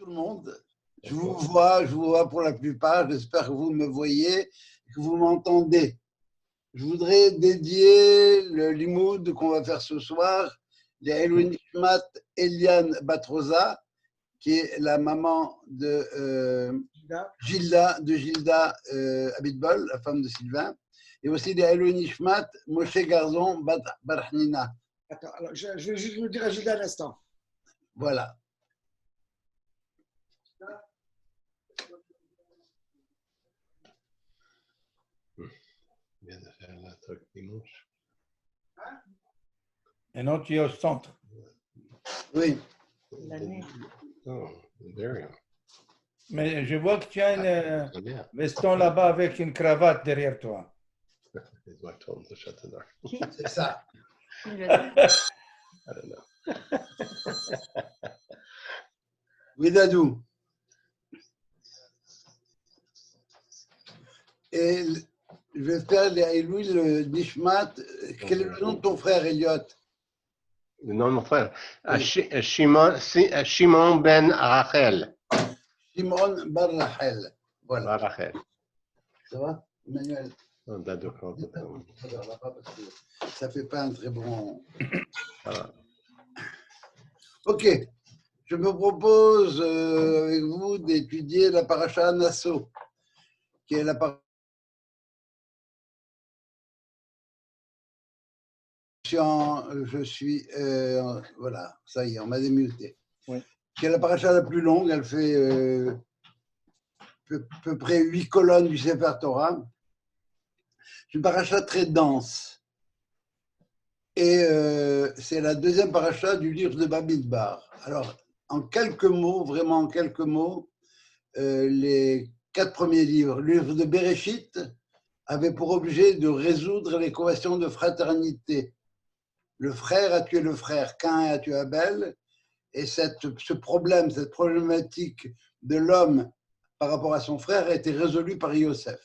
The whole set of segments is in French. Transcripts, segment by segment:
tout le monde. Je vous vois pour la plupart. J'espère que vous me voyez, que vous m'entendez. Je voudrais dédier le limoud qu'on va faire ce soir à Elou Nishmat Eliane Batroza, qui est la maman de Gilda Abitbol, la femme de Sylvain, et aussi de Elou Nishmat Moshe Garzon Barhnina. Attends, alors je vais juste vous dire à Gilda un instant. Voilà. Viens de faire la truc dimanche. Et non, tu es au centre. Oui. Oh, very. Mais je vois que tu as un Très bien. veston là-bas avec une cravate derrière toi. His wife told him to shut the door. C'est ça. I don't know. Oui, Dadou. Et je vais faire Louis le Nishmat. Quel est le nom de ton frère, Elliot? Le nom de mon frère. Oui. Shimon ben Rachel. Shimon Bar Rachel. Voilà. Rachel. Ça va, Emmanuel? Oh, d'accord. Parce que ça fait pas un très bon. Voilà. Ok. Je me propose avec vous d'étudier la paracha Nassau, qui est la paracha. Je suis. Voilà, ça y est, on m'a démuté. Oui. Qui est la paracha la plus longue, elle fait à peu près 8 colonnes du Sefer Torah. C'est une paracha très dense. Et c'est la deuxième paracha du livre de Bamidbar. Alors, en quelques mots, vraiment en quelques mots, les 4 premiers livres, le livre de Bereshit avait pour objet de résoudre l'équation de fraternité. Le frère a tué le frère, Caïn a tué Abel, et ce problème, cette problématique de l'homme par rapport à son frère a été résolue par Yosef.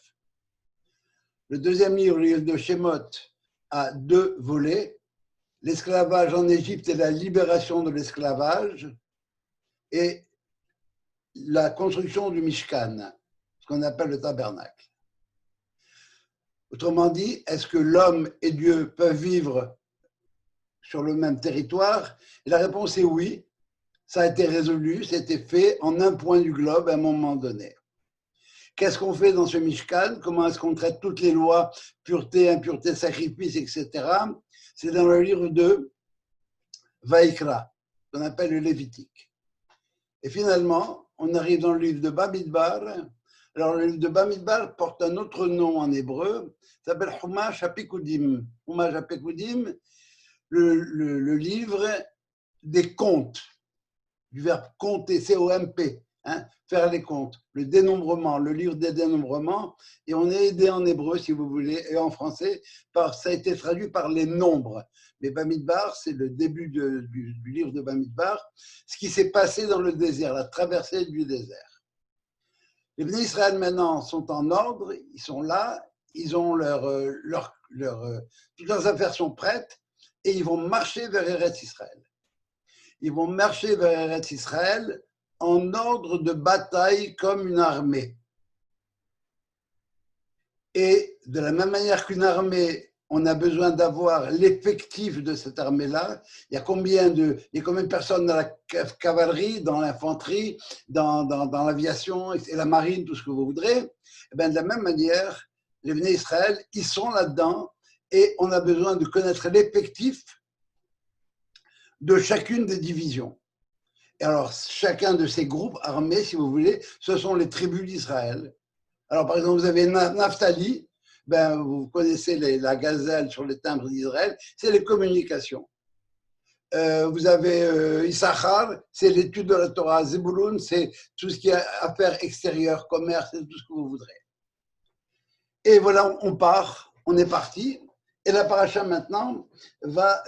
Le deuxième livre, le livre de Shemot, a 2 volets, l'esclavage en Égypte et la libération de l'esclavage, et la construction du Mishkan, ce qu'on appelle le tabernacle. Autrement dit, est-ce que l'homme et Dieu peuvent vivre sur le même territoire? Et la réponse est oui. Ça a été résolu, c'était fait en un point du globe à un moment donné. Qu'est-ce qu'on fait dans ce Mishkan? Comment est-ce qu'on traite toutes les lois, pureté, impureté, sacrifice, etc. C'est dans le livre de Vaïkra, qu'on appelle le Lévitique. Et finalement, on arrive dans le livre de Bamidbar. Alors, le livre de Bamidbar porte un autre nom en hébreu, ça s'appelle Chumash HaPikudim. Chumash HaPikudim, le livre des comptes, du verbe compter, C-O-M-P, hein, faire les comptes, le dénombrement, le livre des dénombrements, et on est aidé en hébreu, si vous voulez, et en français, ça a été traduit par les nombres. Mais Bamidbar, c'est le début du livre de Bamidbar, ce qui s'est passé dans le désert, la traversée du désert. Les Bnei Israël maintenant sont en ordre, ils sont là, ils ont toutes leurs affaires sont prêtes, et ils vont marcher vers Eretz Israël. Ils vont marcher vers Eretz Israël en ordre de bataille comme une armée. Et de la même manière qu'une armée, on a besoin d'avoir l'effectif de cette armée-là. Il y a combien de personnes dans la cavalerie, dans l'infanterie, dans l'aviation et la marine, tout ce que vous voudrez. Et bien, de la même manière, les Bnei Israël, ils sont là-dedans et on a besoin de connaître l'effectif de chacune des divisions. Et alors, chacun de ces groupes armés, si vous voulez, ce sont les tribus d'Israël. Alors, par exemple, vous avez Naphtali, ben, vous connaissez la gazelle sur les timbres d'Israël, c'est les communications. Vous avez Issachar, c'est l'étude de la Torah. Zebulun, c'est tout ce qui est affaires extérieures, commerce, et tout ce que vous voudrez. Et voilà, on part, on est parti. Et la paracha maintenant va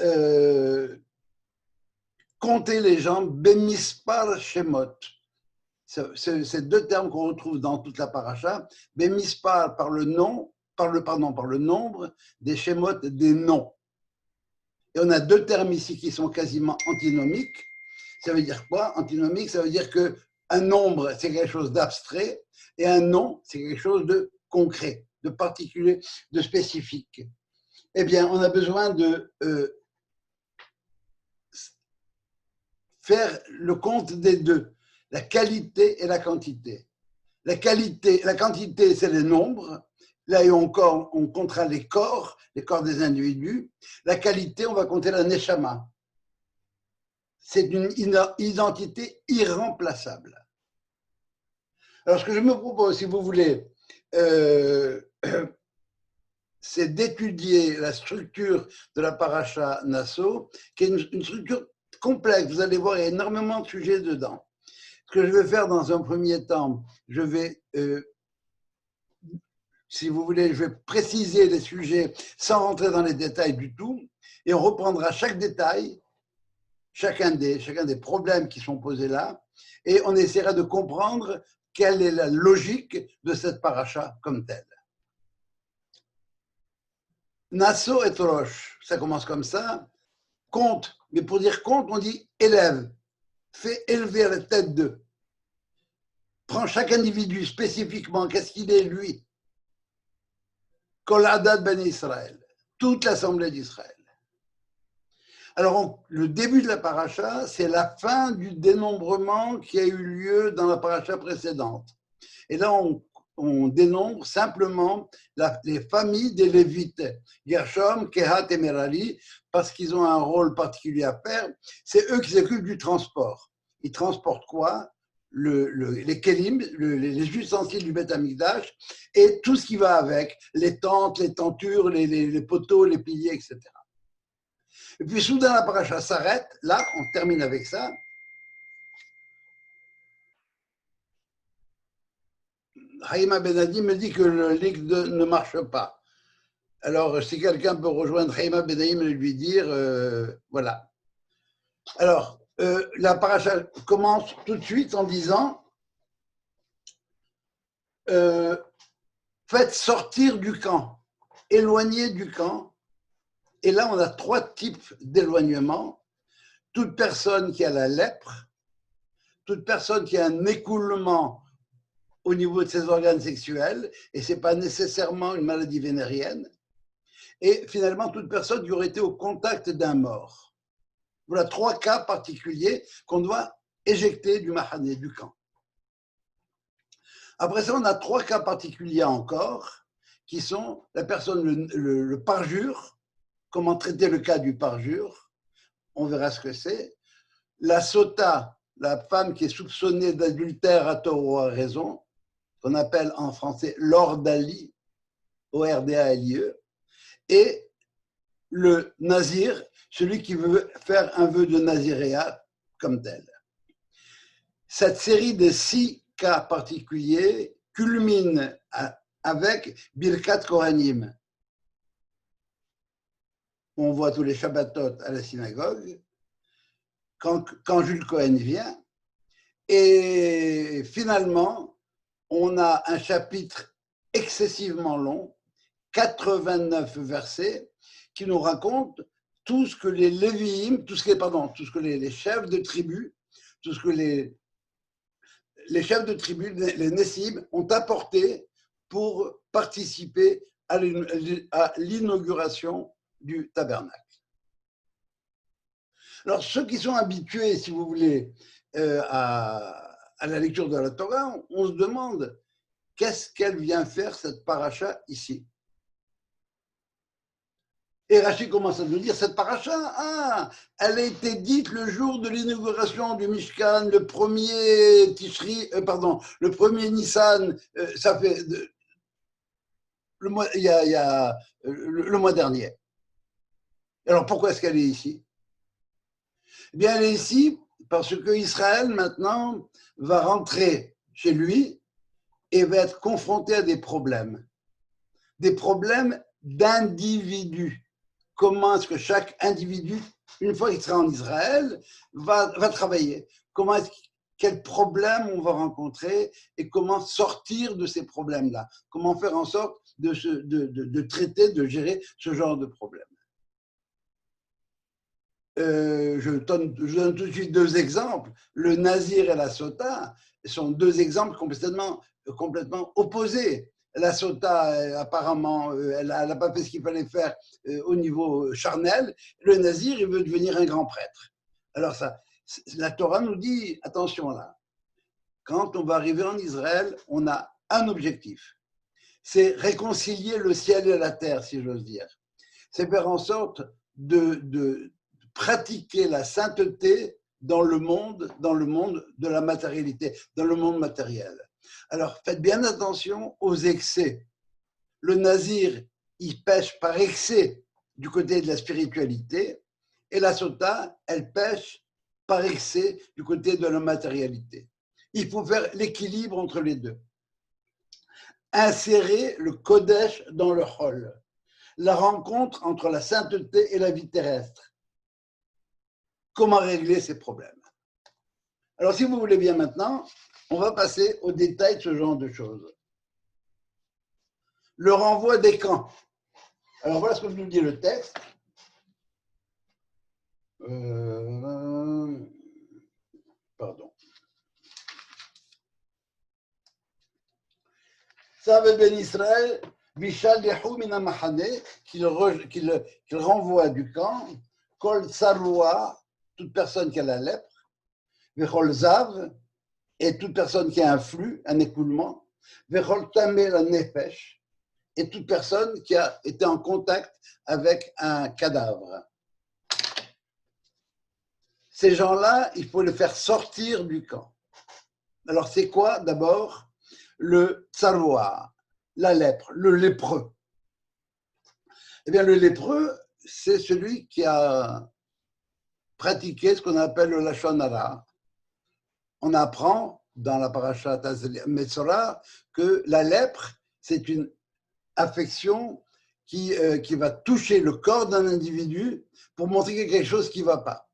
compter les gens, Bemispar Shemot. C'est 2 termes qu'on retrouve dans toute la paracha. Bemispar par le nombre, des Shemot des noms. Et on a 2 termes ici qui sont quasiment antinomiques. Ça veut dire quoi? Antinomique, ça veut dire que Un nombre, c'est quelque chose d'abstrait, et un nom, c'est quelque chose de concret, de particulier, de spécifique. Eh bien, on a besoin de faire le compte des deux, la qualité et la quantité. La quantité, c'est les nombres. Là, on comptera les corps des individus. La qualité, on va compter la neshama. C'est une identité irremplaçable. Alors, ce que je me propose, si vous voulez, c'est d'étudier la structure de la paracha Nasso, qui est une structure complexe. Vous allez voir, il y a énormément de sujets dedans. Ce que je vais faire dans un premier temps, je vais, si vous voulez, je vais préciser les sujets sans rentrer dans les détails du tout, et on reprendra chaque détail, chacun des problèmes qui sont posés là, et on essaiera de comprendre quelle est la logique de cette paracha comme telle. Nasso et Rosh, ça commence comme ça, compte, mais pour dire compte, on dit élève, fais élever la tête d'eux. Prends chaque individu spécifiquement, qu'est-ce qu'il est lui? Kol Adad Ben Israël, toute l'assemblée d'Israël. Alors, le début de la paracha, c'est la fin du dénombrement qui a eu lieu dans la paracha précédente. Et là, on dénombre simplement les familles des Lévites, Gershom, Kehat et Merari, parce qu'ils ont un rôle particulier à faire. C'est eux qui s'occupent du transport. Ils transportent quoi? Les kelim, les ustensiles du Beth Amikdash, et tout ce qui va avec, les tentes, les tentures, les poteaux, les piliers, etc. Et puis soudain, la paracha s'arrête. Là, on termine avec ça. Haïma Benadi me dit que le link ne marche pas. Alors, si quelqu'un peut rejoindre Haïma Benadi et lui dire, voilà. Alors, la paracha commence tout de suite en disant faites sortir du camp, éloignez du camp. Et là, on a 3 types d'éloignement. Toute personne qui a la lèpre, toute personne qui a un écoulement au niveau de ses organes sexuels, et ce n'est pas nécessairement une maladie vénérienne, et finalement toute personne qui aurait été au contact d'un mort. Voilà 3 cas particuliers qu'on doit éjecter du mahané, du camp. Après ça, on a 3 cas particuliers encore, qui sont la personne, le parjure, comment traiter le cas du parjure, on verra ce que c'est, la sota, la femme qui est soupçonnée d'adultère à tort ou à raison, qu'on appelle en français l'ordali, O-R-D-A-L-I-E, et le nazir, celui qui veut faire un vœu de naziréat comme tel. Cette série de 6 cas particuliers culmine avec Birkat Kohanim. On voit tous les Shabbatot à la synagogue, quand Jules Cohen vient, et finalement, on a un chapitre excessivement long, 89 versets, qui nous racontent tout ce que les Lévi'im, tout ce que les chefs de tribu, tout ce que les chefs de tribu, les Nessim, ont apporté pour participer à l'inauguration du tabernacle. Alors, ceux qui sont habitués, si vous voulez, à la lecture de la Torah, on se demande qu'est-ce qu'elle vient faire, cette paracha, ici. Et Rachid commence à nous dire, cette paracha, elle a été dite le jour de l'inauguration du Mishkan, le premier Tishri, le premier Nissan, ça fait le mois dernier. Alors pourquoi est-ce qu'elle est ici? Eh bien, elle est ici parce que Israël maintenant va rentrer chez lui et va être confronté à des problèmes d'individus. Comment est-ce que chaque individu, une fois qu'il sera en Israël, va travailler? Quels problèmes on va rencontrer et comment sortir de ces problèmes-là? Comment faire en sorte de traiter, de gérer ce genre de problème? Je donne tout de suite 2 exemples. Le nazir et la sota, sont deux exemples complètement opposés. La sota, apparemment, elle n'a pas fait ce qu'il fallait faire au niveau charnel. Le nazir, il veut devenir un grand prêtre. Alors la Torah nous dit, attention là, quand on va arriver en Israël, on a un objectif. C'est réconcilier le ciel et la terre, si j'ose dire. C'est faire en sorte de pratiquer la sainteté dans le monde de la matérialité, dans le monde matériel. Alors, faites bien attention aux excès. Le nazir, il pêche par excès du côté de la spiritualité, et la sota, elle pêche par excès du côté de la matérialité. Il faut faire l'équilibre entre les deux. Insérer le Kodesh dans le Chol, la rencontre entre la sainteté et la vie terrestre. Comment régler ces problèmes? Alors, si vous voulez bien maintenant, on va passer aux détails de ce genre de choses. Le renvoi des camps. Alors, voilà ce que nous dit le texte. Pardon. Savent ben Israël, Vishal Yehou mina Mahane, qu'il renvoie du camp, Kol Sarwa, toute personne qui a la lèpre, Vechol Zav, et toute personne qui a un flux, un écoulement, Vechol Tamé la Nefesh, et toute personne qui a été en contact avec un cadavre. Ces gens-là, il faut les faire sortir du camp. Alors, c'est quoi d'abord? Le tsarwa, la lèpre, le lépreux. Eh bien, le lépreux, c'est celui qui a pratiqué ce qu'on appelle le lashon hara. On apprend dans la parashat Metzora que la lèpre, c'est une affection qui va toucher le corps d'un individu pour montrer qu'il y a quelque chose qui ne va pas.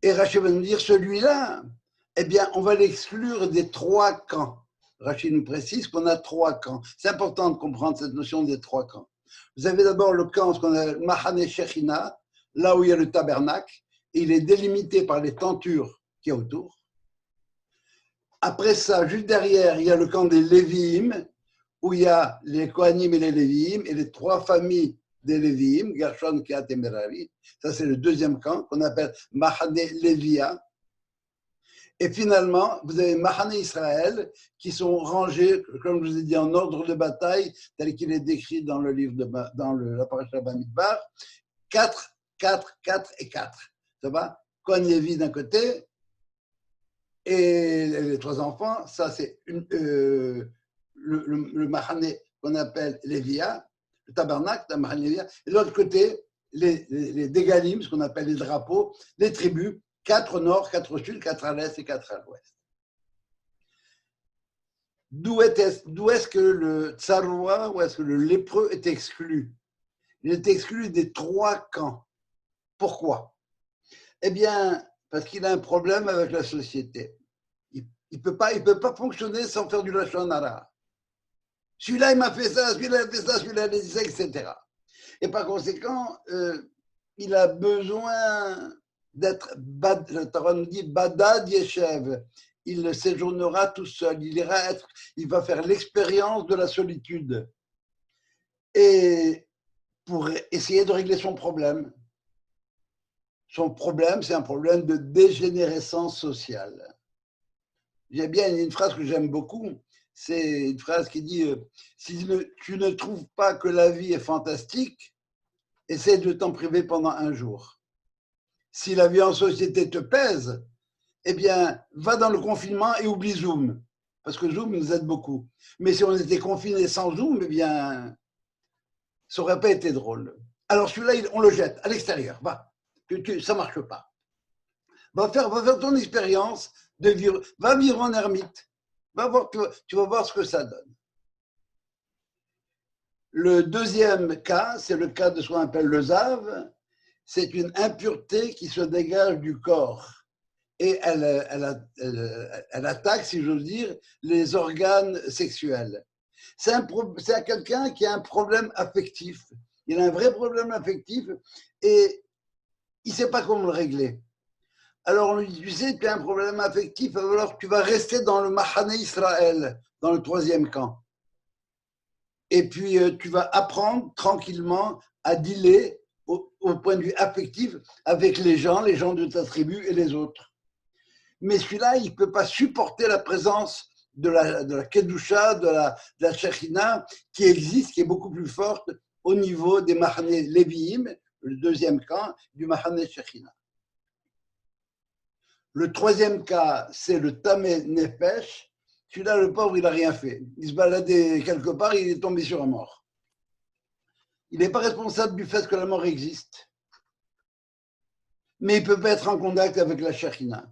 Et Rachid va nous dire, celui-là, eh bien, on va l'exclure des trois camps. Rachid nous précise qu'on a trois camps. C'est important de comprendre cette notion des trois camps. Vous avez d'abord le camp, ce qu'on appelle Mahane Shechina, là où il y a le tabernacle, et il est délimité par les tentures qu'il y a autour. Après ça, juste derrière, il y a le camp des Lévi'im, où il y a les Kohanim et les Lévi'im, et les trois familles des Lévi'im, Gershon, Kehat et Merari. Ça, c'est le deuxième camp, qu'on appelle Mahane Lévia. Et finalement, vous avez Mahane Israël, qui sont rangés, comme je vous ai dit, en ordre de bataille, tel qu'il est décrit dans le livre dans la parasha Bamidbar, 4, 4, 4 et 4. Ça va? Kohen Lévi d'un côté, et les trois enfants, ça c'est le Mahane qu'on appelle Lévia, le tabernacle, le Mahane Lévia, et de l'autre côté, les Dégalim, ce qu'on appelle les drapeaux, les tribus, 4 au nord, 4 au sud, 4 à l'est et 4 à l'ouest. D'où est-ce que le tsarwa, ou est-ce que le lépreux est exclu? Il est exclu des trois camps. Pourquoi? Eh bien, parce qu'il a un problème avec la société. Il ne peut pas fonctionner sans faire du lashon hara. Celui-là, il m'a fait ça, celui-là, il a fait ça, celui-là, il a dit ça, etc. Et par conséquent, il a besoin d'être, la Torah nous dit, Badad Yeshev. Il séjournera tout seul, il va faire l'expérience de la solitude. Et pour essayer de régler son problème, c'est un problème de dégénérescence sociale. J'ai bien une phrase que j'aime beaucoup, c'est une phrase qui dit si tu ne trouves pas que la vie est fantastique, essaie de t'en priver pendant un jour. Si la vie en société te pèse, eh bien, va dans le confinement et oublie Zoom, parce que Zoom nous aide beaucoup. Mais si on était confiné sans Zoom, eh bien, ça n'aurait pas été drôle. Alors celui-là, on le jette à l'extérieur, va, ça ne marche pas. Va faire ton expérience de vivre, va vivre en ermite, va voir, tu vas voir ce que ça donne. Le deuxième cas, c'est le cas de ce qu'on appelle le zav, c'est une impureté qui se dégage du corps et elle attaque, si j'ose dire, les organes sexuels. C'est quelqu'un qui a un problème affectif. Il a un vrai problème affectif et il ne sait pas comment le régler. Alors on lui dit, tu sais, tu as un problème affectif, alors tu vas rester dans le Mahane Israël, dans le troisième camp. Et puis tu vas apprendre tranquillement à dealer au point de vue affectif avec les gens de ta tribu et les autres. Mais celui-là, il ne peut pas supporter la présence de la Kedusha, de la Shekhinah, qui existe, qui est beaucoup plus forte au niveau des Mahane Lévi'im, le deuxième camp du Mahane Shekhinah. Le troisième cas, c'est le Tameh Nefesh. Celui-là, le pauvre, il n'a rien fait. Il se baladait quelque part, il est tombé sur la mort. Il n'est pas responsable du fait que la mort existe. Mais il ne peut pas être en contact avec la Shekhinah.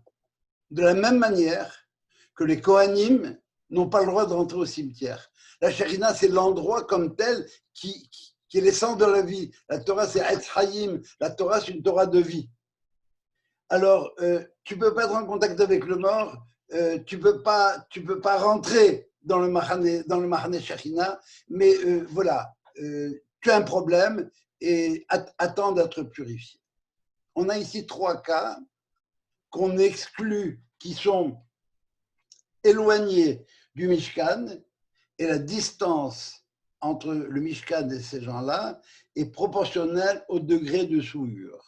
De la même manière que les Kohanim n'ont pas le droit de rentrer au cimetière. La Shekhinah, c'est l'endroit comme tel qui est l'essence de la vie. La Torah, c'est Etz Hayim. La Torah, c'est une Torah de vie. Alors, tu ne peux pas être en contact avec le mort, tu peux pas rentrer dans le Mahane Shekhinah, mais voilà, tu as un problème et attends d'être purifié. On a ici 3 cas qu'on exclut, qui sont éloignés du Mishkan, et la distance entre le Mishkan et ces gens-là est proportionnelle au degré de souillure.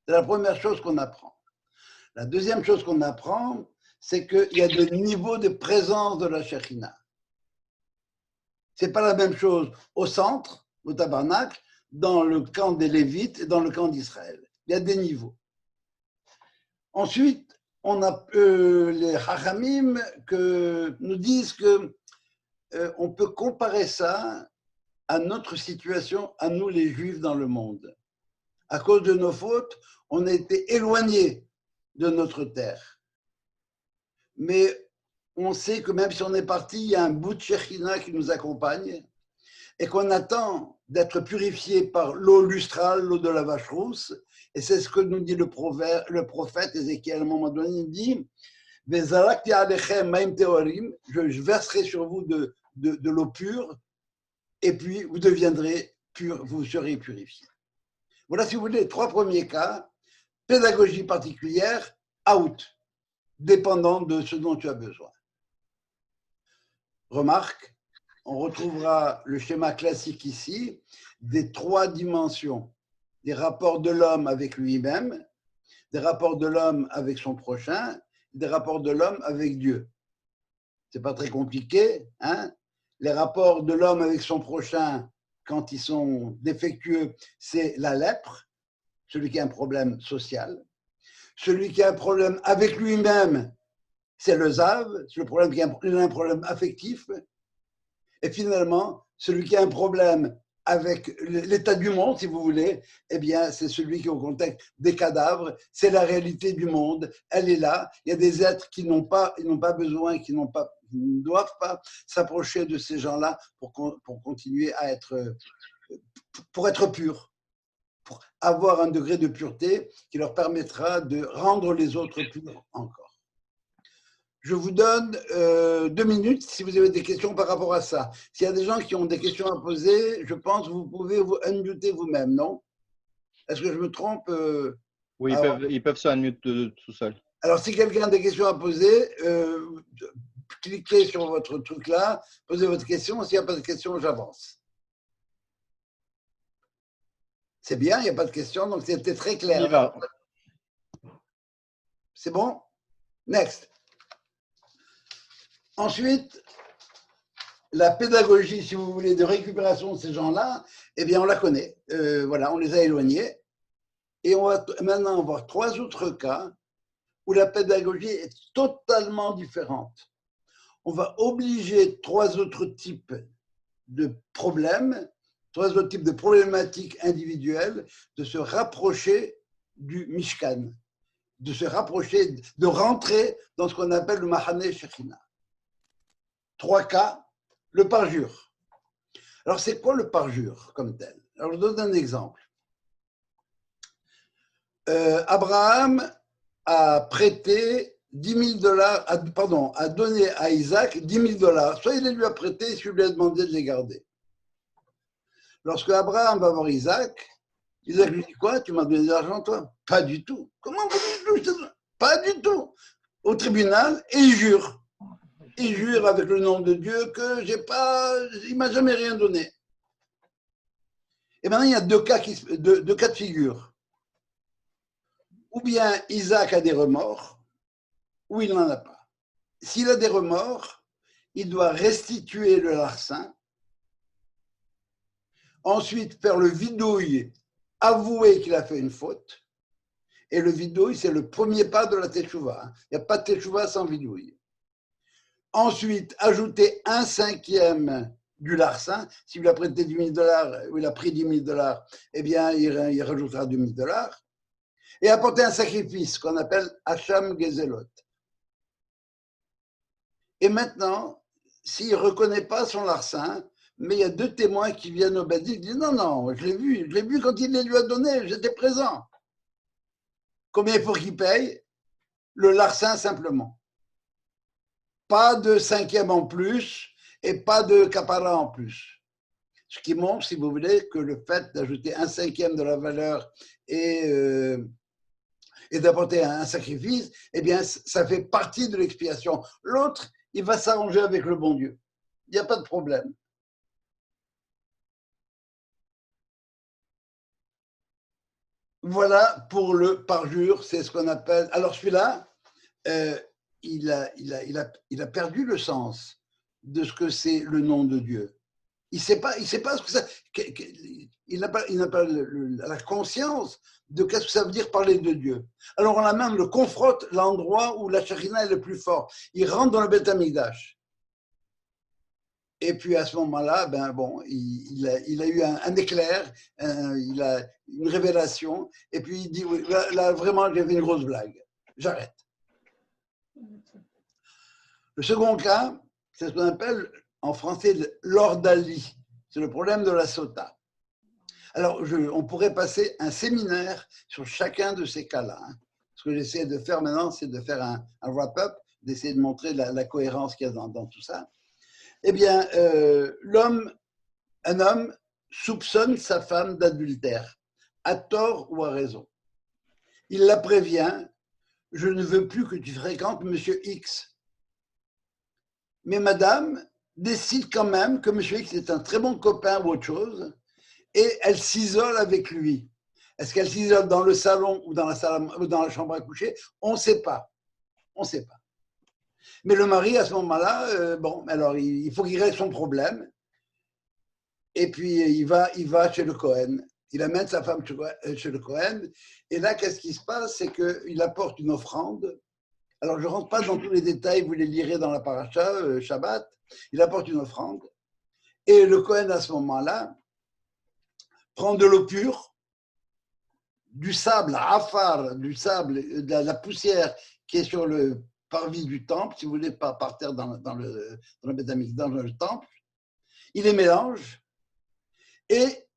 C'est la première chose qu'on apprend. La deuxième chose qu'on apprend, c'est qu'il y a des niveaux de présence de la Shekhinah. Ce n'est pas la même chose au centre, au tabernacle, dans le camp des Lévites et dans le camp d'Israël. Il y a des niveaux. Ensuite, on a les Hachamim que nous disent que on peut comparer ça à notre situation, à nous les Juifs dans le monde. À cause de nos fautes, on a été éloignés de notre terre. Mais on sait que même si on est parti, il y a un bout de Shekhinah qui nous accompagne et qu'on attend d'être purifié par l'eau lustrale, l'eau de la vache rousse. Et c'est ce que nous dit le prophète Ézéchiel à un moment donné. Il dit « Je verserai sur vous de l'eau pure et puis vous deviendrez pur, vous serez purifiés. » Voilà, si vous voulez, les 3 premiers cas. Pédagogie particulière, out, dépendant de ce dont tu as besoin. Remarque, on retrouvera le schéma classique ici des 3 dimensions, des rapports de l'homme avec lui-même, des rapports de l'homme avec son prochain, des rapports de l'homme avec Dieu. C'est pas très compliqué, hein? Les rapports de l'homme avec son prochain, quand ils sont défectueux, c'est la lèpre, celui qui a un problème social. Celui qui a un problème avec lui-même, c'est le zav, c'est le problème qui a un problème affectif. Et finalement, celui qui a un problème avec l'état du monde, si vous voulez, eh bien, c'est celui qui est au contact des cadavres. C'est la réalité du monde. Elle est là. Il y a des êtres qui n'ont pas besoin, qui ne doivent pas s'approcher de ces gens-là pour continuer à être, pour être purs, pour avoir un degré de pureté qui leur permettra de rendre les autres purs encore. Je vous donne 2 minutes si vous avez des questions par rapport à ça. S'il y a des gens qui ont des questions à poser, je pense que vous pouvez vous unmuter vous-même, non? Est-ce que je me trompe? Oui, ils peuvent se unmute tout seuls. Alors, si quelqu'un a des questions à poser, cliquez sur votre truc là, posez votre question. S'il n'y a pas de questions, j'avance. C'est bien, il n'y a pas de questions, donc c'était très clair. Il va. C'est bon? Next. Ensuite, la pédagogie, si vous voulez, de récupération de ces gens-là, eh bien, on la connaît. Voilà, on les a éloignés. Et on va maintenant voir 3 autres cas où la pédagogie est totalement différente. On va obliger 3 autres types de problèmes, 3 autres types de problématiques individuelles de se rapprocher du Mishkan, de se rapprocher, de rentrer dans ce qu'on appelle le Mahane Shekhinah. 3 cas, le parjure. Alors, c'est quoi le parjure comme tel? Alors, je donne un exemple. Abraham a prêté $10,000, a donné à Isaac $10,000. Soit il les lui a prêtés, soit il lui a demandé de les garder. Lorsque Abraham va voir Isaac, Isaac lui dit quoi? Tu m'as donné de l'argent, toi? Pas du tout. Comment pas du tout? Pas du tout. Au tribunal, et il jure. Il jure avec le nom de Dieu que il m'a jamais rien donné. Et maintenant, il y a deux cas de figure. Ou bien Isaac a des remords, ou il n'en a pas. S'il a des remords, il doit restituer le larcin, ensuite faire le vidouille, avouer qu'il a fait une faute. Et le vidouille, c'est le premier pas de la teshuva. Il n'y a pas de teshuva sans vidouille. Ensuite, ajouter 1/5 du larcin. S'il lui a prêté $10,000 ou il a pris $10,000, eh bien, il rajoutera $2,000. Et apporter un sacrifice qu'on appelle Hacham Gezelot. Et maintenant, s'il ne reconnaît pas son larcin, mais il y a deux témoins qui viennent au Badi, ils disent non, non, je l'ai vu quand il les lui a donnés, j'étais présent. Combien il faut qu'il paye? Le larcin simplement. Pas de 5e en plus et pas de capara en plus. Ce qui montre, si vous voulez, que le fait d'ajouter 1/5 de la valeur et d'apporter un sacrifice, eh bien, ça fait partie de l'expiation. L'autre, il va s'arranger avec le bon Dieu. Il n'y a pas de problème. Voilà pour le parjure, c'est ce qu'on appelle. Alors celui-là, il a perdu le sens de ce que c'est le nom de Dieu. Il ne sait pas ce que ça. Il n'a pas la conscience de qu'est-ce que ça veut dire parler de Dieu. Alors on a même le confronte l'endroit où la Shekhinah est le plus fort. Il rentre dans le Beth Amikdash. Et puis à ce moment-là, ben bon, il a eu un éclair, il a une révélation, et puis il dit oui, là vraiment j'ai fait une grosse blague. J'arrête. Le second cas, c'est ce qu'on appelle en français l'ordalie. C'est le problème de la sota. Alors, on pourrait passer un séminaire sur chacun de ces cas-là. Hein. Ce que j'essaie de faire maintenant, c'est de faire un wrap-up, d'essayer de montrer la cohérence qu'il y a dans tout ça. Eh bien, un homme soupçonne sa femme d'adultère, à tort ou à raison. Il la prévient, je ne veux plus que tu fréquentes monsieur X. Mais madame décide quand même que monsieur X est un très bon copain ou autre chose, et elle s'isole avec lui. Est-ce qu'elle s'isole dans le salon ou dans la chambre à coucher? On ne sait pas. On ne sait pas. Mais le mari, à ce moment-là, bon, alors il faut qu'il règle son problème. Et puis, il va chez le Cohen. Il amène sa femme chez le Cohen. Et là, qu'est-ce qui se passe? C'est qu'il apporte une offrande. Alors, je ne rentre pas dans tous les détails, vous les lirez dans la paracha, Shabbat. Il apporte une offrande. Et le Cohen, à ce moment-là, prend de l'eau pure, du sable, afar, du sable, de la poussière qui est sur le parvis du temple, si vous voulez, par terre dans le Beth Amikdash, dans le temple. Il les mélange et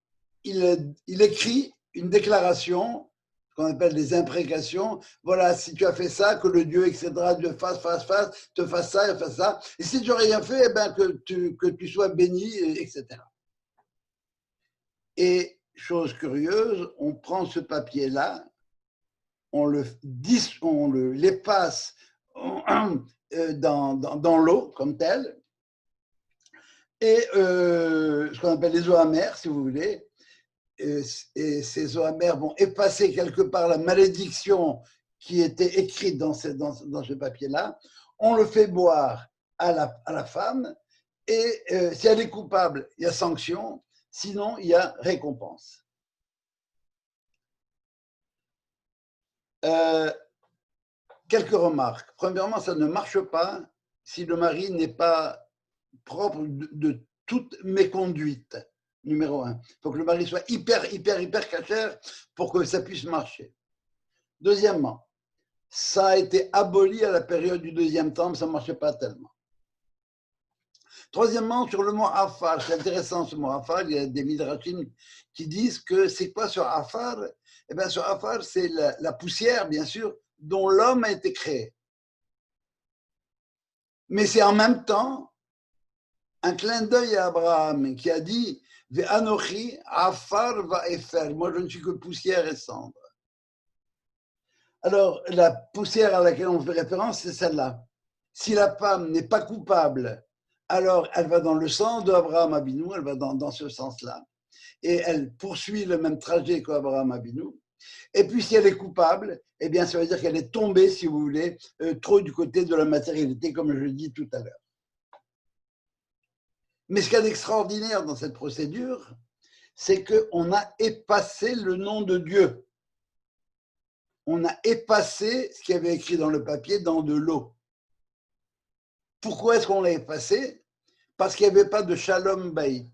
il écrit une déclaration, qu'on appelle des imprécations. Voilà, si tu as fait ça, que le Dieu, etc., Dieu te fasse ça, et fasse ça. Et si tu n'as rien fait, eh ben, que tu sois béni, etc. Et, chose curieuse, on prend ce papier-là, on l'efface dans l'eau comme tel, et ce qu'on appelle les eaux amères, si vous voulez, et ces eaux amères vont effacer quelque part la malédiction qui était écrite dans ce papier-là. On le fait boire à la femme, et si elle est coupable, il y a sanction, sinon il y a récompense. Quelques remarques. Premièrement, ça ne marche pas si le mari n'est pas propre de toute méconduite. Numéro 1. Il faut que le mari soit hyper cachère pour que ça puisse marcher. Deuxièmement, ça a été aboli à la période du deuxième temple, ça ne marchait pas tellement. Troisièmement, sur le mot Afar, c'est intéressant ce mot Afar, il y a des midrashim qui disent que c'est quoi sur Afar? Eh bien, sur Afar, c'est la poussière, bien sûr, dont l'homme a été créé. Mais c'est en même temps un clin d'œil à Abraham qui a dit Ve'anochi afar va'efer. Moi, je ne suis que poussière et cendre. Alors, la poussière à laquelle on fait référence, c'est celle-là. Si la femme n'est pas coupable, alors elle va dans le sens d'Abraham Abinu, elle va dans ce sens-là. Et elle poursuit le même trajet qu'Abraham Abinu. Et puis, si elle est coupable, eh bien, ça veut dire qu'elle est tombée, si vous voulez, trop du côté de la matérialité, comme je le dis tout à l'heure. Mais ce qu'il y a d'extraordinaire dans cette procédure, c'est qu'on a effacé le nom de Dieu. On a effacé ce qu'il y avait écrit dans le papier dans de l'eau. Pourquoi est-ce qu'on l'a effacé? Parce qu'il n'y avait pas de Shalom Bayit.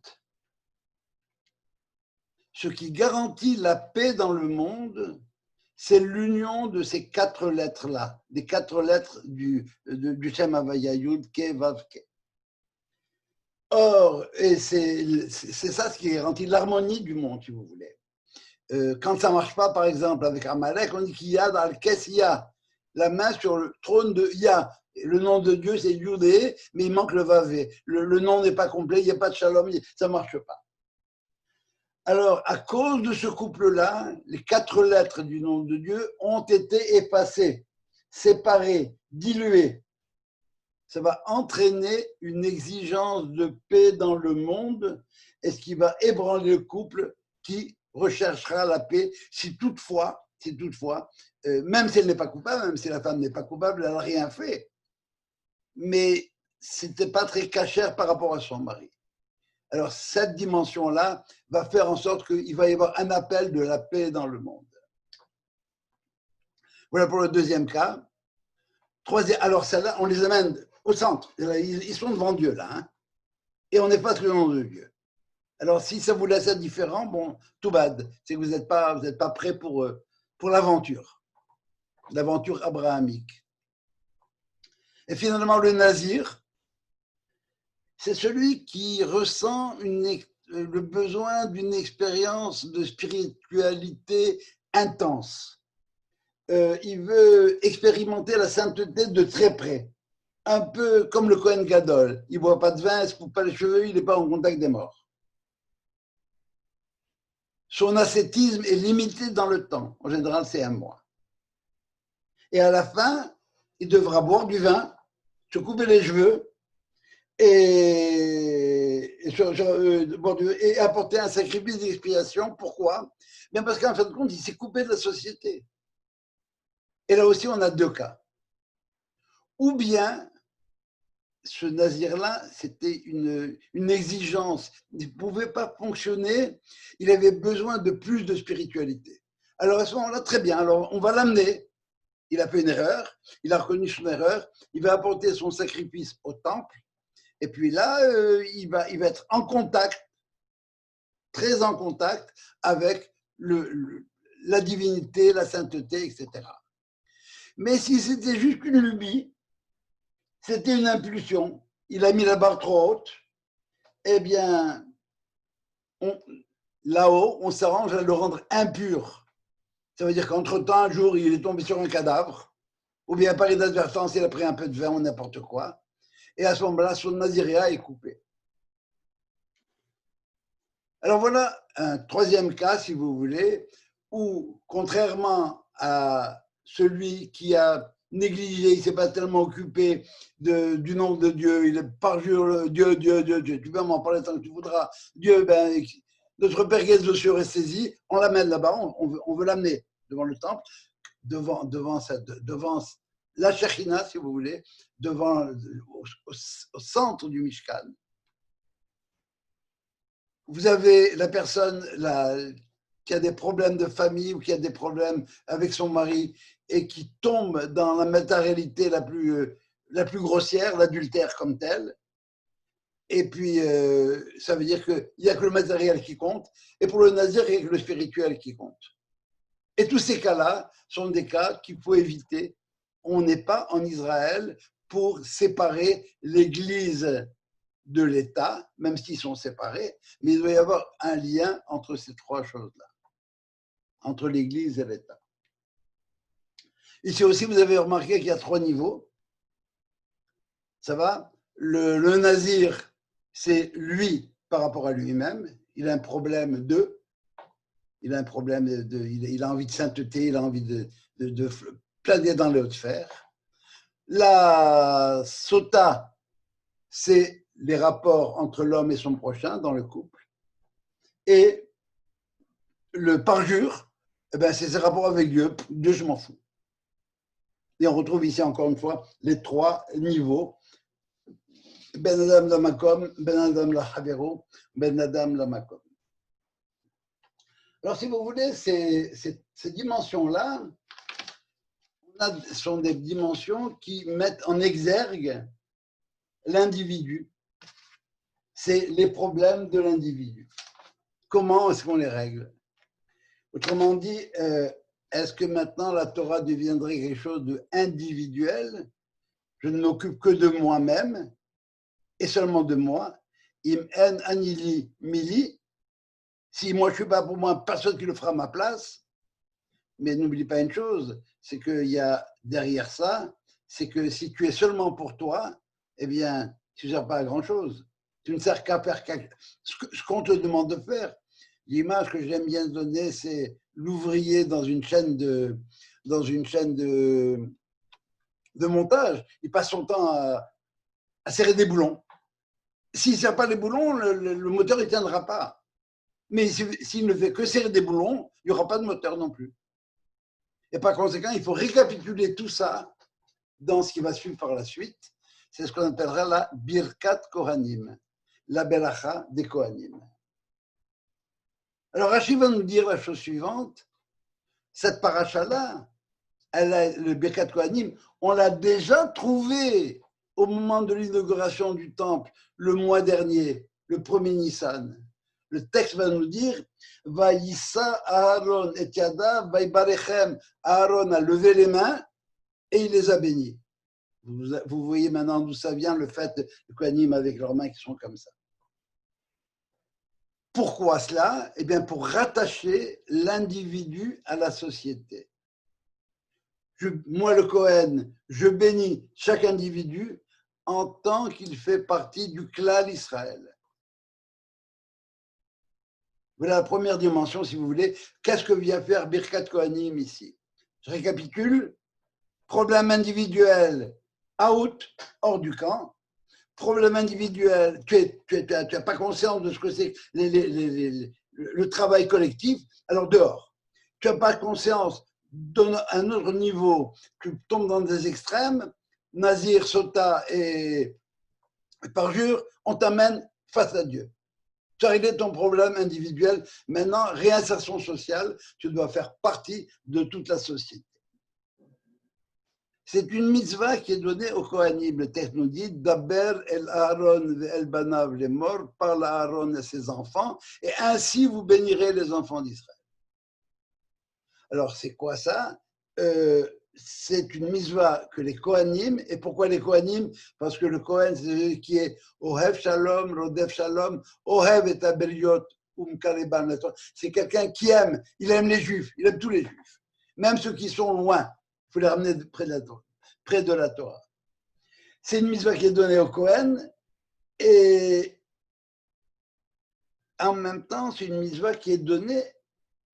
Ce qui garantit la paix dans le monde, c'est l'union de ces 4 lettres-là, des 4 lettres du Shem Havaya Yud Ke Vav Ke. Or, et c'est ça ce qui garantit l'harmonie du monde, si vous voulez. Quand ça ne marche pas, par exemple, avec Amalek, on dit qu'il y a dans le Kes Ya, la main sur le trône de Ya. Le nom de Dieu, c'est Yudé, mais il manque le Vavé. Le nom n'est pas complet, il n'y a pas de Shalom, ça ne marche pas. Alors, à cause de ce couple-là, les 4 lettres du nom de Dieu ont été effacées, séparées, diluées. Ça va entraîner une exigence de paix dans le monde, et ce qui va ébranler le couple qui recherchera la paix si toutefois, même si elle n'est pas coupable, même si la femme n'est pas coupable, elle n'a rien fait. Mais ce n'était pas très cachère par rapport à son mari. Alors, cette dimension-là va faire en sorte qu'il va y avoir un appel de la paix dans le monde. Voilà pour le deuxième cas. Alors, celle-là, on les amène au centre. Ils sont devant Dieu, là. Hein, et on efface le nom de Dieu. Alors, si ça vous laisse indifférent, bon, tout bad. C'est que vous n'êtes pas prêt pour l'aventure abrahamique. Et finalement, le nazir, c'est celui qui ressent le besoin d'une expérience de spiritualité intense. Il veut expérimenter la sainteté de très près, un peu comme le Kohen Gadol. Il ne boit pas de vin, il ne se coupe pas les cheveux, il n'est pas en contact des morts. Son ascétisme est limité dans le temps. En général, c'est 1 mois. Et à la fin, il devra boire du vin, se couper les cheveux, et apporter un sacrifice d'expiation. Pourquoi? Bien parce qu'en fin de compte, il s'est coupé de la société. Et là aussi, on a 2 cas. Ou bien, ce nazir-là, c'était une exigence. Il ne pouvait pas fonctionner. Il avait besoin de plus de spiritualité. Alors à ce moment-là, très bien. Alors on va l'amener. Il a fait une erreur. Il a reconnu son erreur. Il va apporter son sacrifice au temple. Et puis là, il va être en contact, très en contact avec la divinité, la sainteté, etc. Mais si c'était juste une lubie, c'était une impulsion, il a mis la barre trop haute, eh bien, là-haut, on s'arrange à le rendre impur. Ça veut dire qu'entre-temps, un jour, il est tombé sur un cadavre, ou bien par inadvertance, il a pris un peu de vin ou n'importe quoi. Et à ce moment-là, son naziréat est coupé. Alors voilà un 3e cas, si vous voulez, où, contrairement à celui qui a négligé, il ne s'est pas tellement occupé du nom de Dieu, il est parjure Dieu, tu peux m'en parler tant que tu voudras. Dieu, notre Père Guézosur est saisi, on l'amène là-bas, on veut l'amener devant le temple, devant la Shekhinah, si vous voulez, au centre du Mishkan. Vous avez la personne qui a des problèmes de famille ou qui a des problèmes avec son mari et qui tombe dans la matérialité la plus grossière, l'adultère comme tel. Et puis, ça veut dire qu'il n'y a que le matériel qui compte. Et pour le nazir, il n'y a que le spirituel qui compte. Et tous ces cas-là sont des cas qu'il faut éviter. On n'est pas en Israël pour séparer l'Église de l'État, même s'ils sont séparés, mais il doit y avoir un lien entre ces 3 choses-là, entre l'Église et l'État. Ici aussi, vous avez remarqué qu'il y a 3 niveaux. Ça va? Le nazir, c'est lui par rapport à lui-même. il a un problème de, il a un problème il a envie de sainteté, il a envie de planer dans les hautes sphères. La sota, c'est les rapports entre l'homme et son prochain dans le couple. Et le parjure, eh ben, c'est ses rapports avec Dieu. Dieu, je m'en fous. Et on retrouve ici encore une fois les trois niveaux. Ben Adam la Makom, Ben Adam la Havero, Ben Adam la Makom. Alors, si vous voulez, ces dimensions-là sont des dimensions qui mettent en exergue l'individu. C'est les problèmes de l'individu. Comment est-ce qu'on les règle? Autrement dit, est-ce que maintenant la Torah deviendrait quelque chose d'individuel? Je ne m'occupe que de moi-même et seulement de moi. Im en anili mili. Si moi je ne suis pas pour moi, personne qui le fera à ma place. Mais n'oublie pas une chose, c'est qu'il y a derrière ça, c'est que si tu es seulement pour toi, eh bien, tu ne sers pas à grand-chose. Tu ne sers qu'à faire ce qu'on te demande de faire. L'image que j'aime bien donner, c'est l'ouvrier dans une chaîne de montage. Il passe son temps à serrer des boulons. S'il ne serre pas les boulons, le moteur ne tiendra pas. Mais s'il ne fait que serrer des boulons, il n'y aura pas de moteur non plus. Et par conséquent, il faut récapituler tout ça dans ce qui va suivre par la suite. C'est ce qu'on appellera la Birkat Kohanim, la Belacha des Kohanim. Alors Rashi va nous dire la chose suivante. Cette paracha-là, le Birkat Kohanim, on l'a déjà trouvé au moment de l'inauguration du temple, le mois dernier, le premier Nissan. Le texte va nous dire Vaïssa Aaron et Yada, Vaïbarechem. Aaron a levé les mains et il les a bénis. Vous voyez maintenant d'où ça vient le fait de Kohanim avec leurs mains qui sont comme ça. Pourquoi cela? Eh bien, pour rattacher l'individu à la société. Moi, le Kohen, je bénis chaque individu en tant qu'il fait partie du clan d'Israël. Voilà la première dimension, si vous voulez. Qu'est-ce que vient faire Birkat Kohanim ici? Je récapitule. Problème individuel, out, hors du camp. Problème individuel, tu n'as pas conscience de ce que c'est le travail collectif, alors dehors. Tu n'as pas conscience d'un autre niveau, tu tombes dans des extrêmes, Nazir, Sota et Parjure, on t'amène face à Dieu. Tu as réglé ton problème individuel, maintenant, réinsertion sociale, tu dois faire partie de toute la société. C'est une mitzvah qui est donnée au Kohanim. Le texte nous dit Daber el Aaron el Banav les morts, parle à Aaron et ses enfants, et ainsi vous bénirez les enfants d'Israël. Alors, c'est quoi ça? C'est une mitzvah que les Kohanim, et pourquoi les Kohanim? Parce que le Kohen, c'est celui qui est Ohev Shalom, Rodef Shalom, Ohev et Abeliot, Kaleban. C'est quelqu'un qui aime, il aime les Juifs, il aime tous les Juifs, même ceux qui sont loin. Il faut les ramener près de la Torah. C'est une mitzvah qui est donnée au Kohen et en même temps, c'est une mitzvah qui est donnée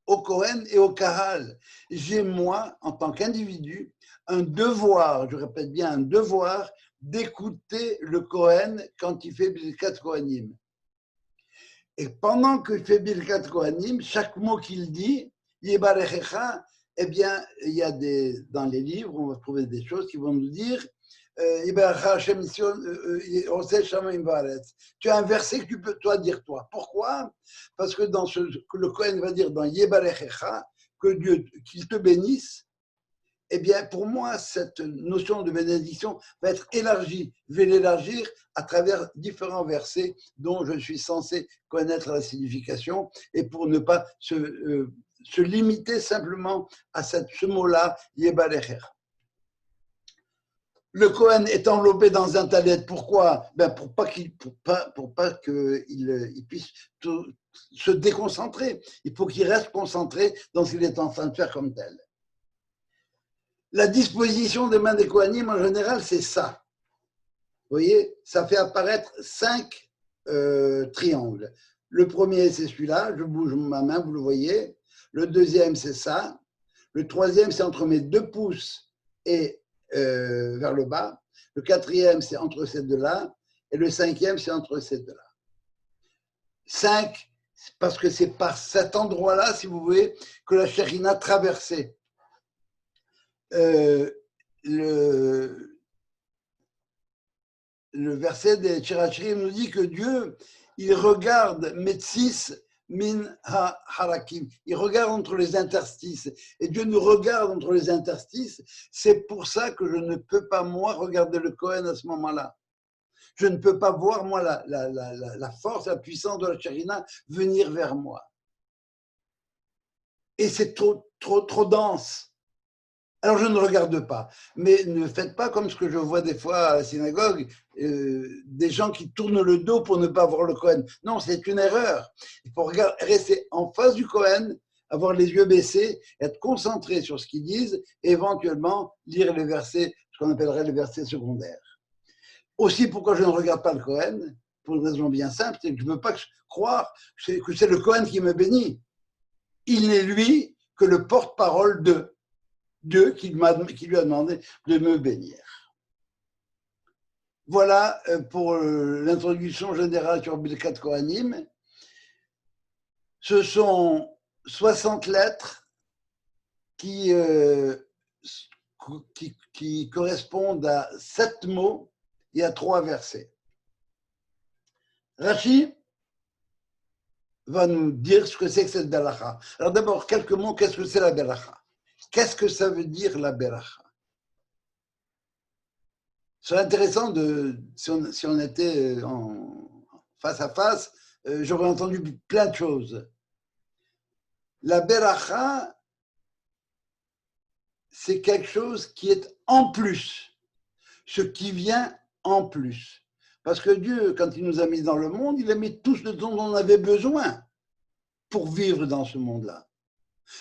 au Kohen et au Kahal. J'ai, moi, en tant qu'individu, un devoir, je répète bien, un devoir d'écouter le Kohen quand il fait Birkat Kohanim. Et pendant que je fais Birkat Kohanim, chaque mot qu'il dit, Yebarechecha, eh bien, il y a dans les livres, on va trouver des choses qui vont nous dire tu as un verset que tu peux toi dire toi. Pourquoi? Parce que dans que le Kohen va dire dans Yebarechecha, que Dieu, qu'il te bénisse, eh bien, pour moi, cette notion de bénédiction va être élargie. Je vais l'élargir à travers différents versets dont je suis censé connaître la signification et pour ne pas se limiter simplement à ce mot-là, Yebarecher. Le Kohen est enveloppé dans un talet. Pourquoi? Ben pour pas qu'il puisse se déconcentrer. Il faut qu'il reste concentré dans ce qu'il est en train de faire comme tel. La disposition des mains des Kohanim, en général, c'est ça. Vous voyez, ça fait apparaître 5 triangles. Le premier, c'est celui-là, je bouge ma main, vous le voyez. Le deuxième, c'est ça. Le troisième, c'est entre mes 2 pouces et vers le bas. Le quatrième, c'est entre ces deux-là. Et le cinquième, c'est entre ces deux-là. 5, parce que c'est par cet endroit-là, si vous voulez, que la Shekhinah traversait. Le verset des Shirachirim nous dit que Dieu, il regarde Metsis min ha-harakim. Il regarde entre les interstices. Et Dieu nous regarde entre les interstices. C'est pour ça que je ne peux pas, moi, regarder le Kohen à ce moment-là. Je ne peux pas voir, moi, la force, la puissance de la Shekhinah venir vers moi. Et c'est trop dense. Alors je ne regarde pas. Mais ne faites pas comme ce que je vois des fois à la synagogue, des gens qui tournent le dos pour ne pas voir le Kohen. Non, c'est une erreur. Il faut rester en face du Kohen, avoir les yeux baissés, être concentré sur ce qu'ils disent, et éventuellement lire les versets, ce qu'on appellerait les versets secondaires. Aussi, pourquoi je ne regarde pas le Kohen? Pour une raison bien simple, c'est que je ne veux pas croire que c'est le Kohen qui me bénit. Il n'est lui que le porte-parole de Dieu qui lui a demandé de me bénir. Voilà pour l'introduction générale sur Birkat Kohanim. Ce sont 60 lettres qui correspondent à 7 mots et à 3 versets. Rashi va nous dire ce que c'est que cette beracha. Alors d'abord, quelques mots, qu'est-ce que c'est la beracha? Qu'est-ce que ça veut dire la beracha? C'est intéressant si on était face à face, j'aurais entendu plein de choses. La beracha, c'est quelque chose qui est en plus, ce qui vient en plus. Parce que Dieu, quand il nous a mis dans le monde, il a mis tout ce dont on avait besoin pour vivre dans ce monde-là.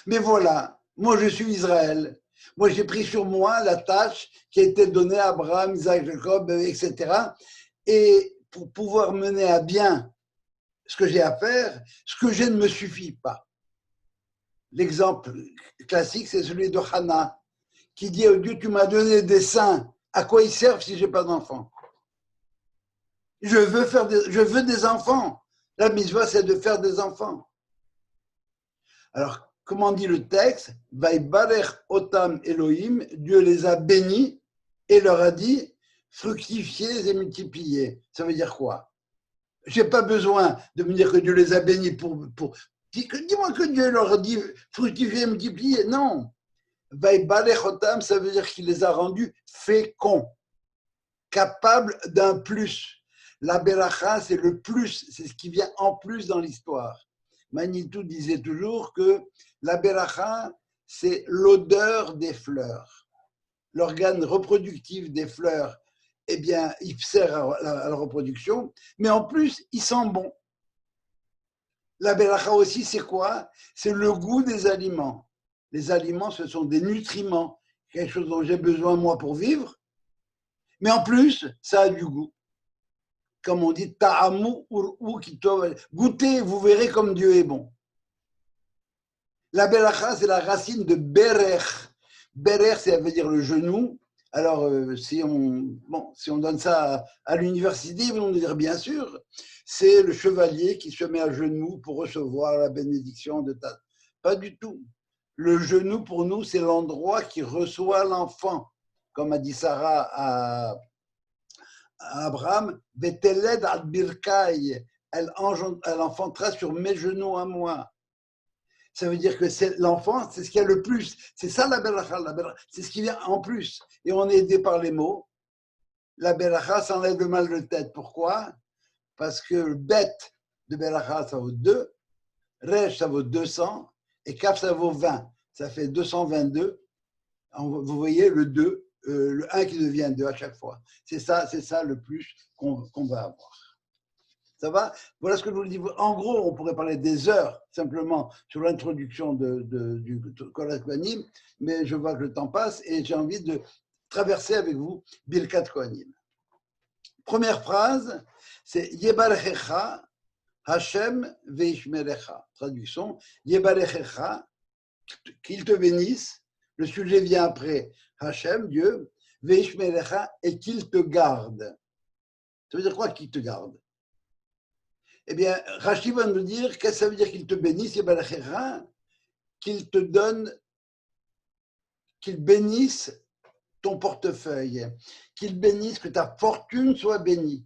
Mais voilà, moi je suis Israël. Moi j'ai pris sur moi la tâche qui a été donnée à Abraham, Isaac, Jacob, etc. Et pour pouvoir mener à bien ce que j'ai à faire, ce que j'ai ne me suffit pas. L'exemple classique, c'est celui de Hannah, qui dit « Dieu, tu m'as donné des seins, à quoi ils servent si je n'ai pas d'enfants ?» Je veux des enfants. La mitzvah, c'est de faire des enfants. Alors, comment dit le texte? Vaibarech otam Elohim, Dieu les a bénis et leur a dit fructifiez et multipliez. Ça veut dire quoi? Je n'ai pas besoin de me dire que Dieu les a bénis dis-moi que Dieu leur a dit fructifier et multiplier. Non. Vaibarech otam, ça veut dire qu'il les a rendus féconds, capables d'un plus. La beracha, c'est le plus, c'est ce qui vient en plus dans l'histoire. Manitou disait toujours que la beracha, c'est l'odeur des fleurs. L'organe reproductif des fleurs, eh bien, il sert à la reproduction, mais en plus, il sent bon. La beracha aussi, c'est quoi? C'est le goût des aliments. Les aliments, ce sont des nutriments, quelque chose dont j'ai besoin, moi, pour vivre, mais en plus, ça a du goût. Comme on dit, ta'amu ur'u kitov, goûtez, vous verrez comme Dieu est bon. La beracha, c'est la racine de berech. Berech, ça veut dire le genou. Alors, si on donne ça à l'université, ils vont nous dire, bien sûr, c'est le chevalier qui se met à genoux pour recevoir la bénédiction de ta... Pas du tout. Le genou, pour nous, c'est l'endroit qui reçoit l'enfant. Comme a dit Sarah à Abraham, Beteled al birkai, elle enfantera sur mes genoux à moi. Ça veut dire que c'est l'enfant, c'est ce qu'il y a le plus. C'est ça la beracha, c'est ce qui vient en plus. Et on est aidé par les mots. La beracha, ça enlève le mal de tête. Pourquoi? Parce que le bet de beracha, ça vaut 2, resh, ça vaut 200, et kaf, ça vaut 20. Ça fait 222. Vous voyez le 2. Le 1 qui devient 2 à chaque fois. C'est ça le plus qu'on va avoir. Ça va? Voilà ce que je vous dis. En gros, on pourrait parler des heures simplement sur l'introduction du Birkat Kohanim, mais je vois que le temps passe et j'ai envie de traverser avec vous Birkat Kohanim. Première phrase, c'est Yebarechecha, Hashem veishmerecha. Traduction, Yebarechecha, qu'il te bénisse. Le sujet vient après Hashem, Dieu, veishmerecha, et qu'il te garde. Ça veut dire quoi qu'il te garde? Eh bien, Rashi va nous dire qu'est-ce que ça veut dire qu'il te bénisse, Yebarechecha, qu'il te donne, qu'il bénisse ton portefeuille, qu'il bénisse, que ta fortune soit bénie.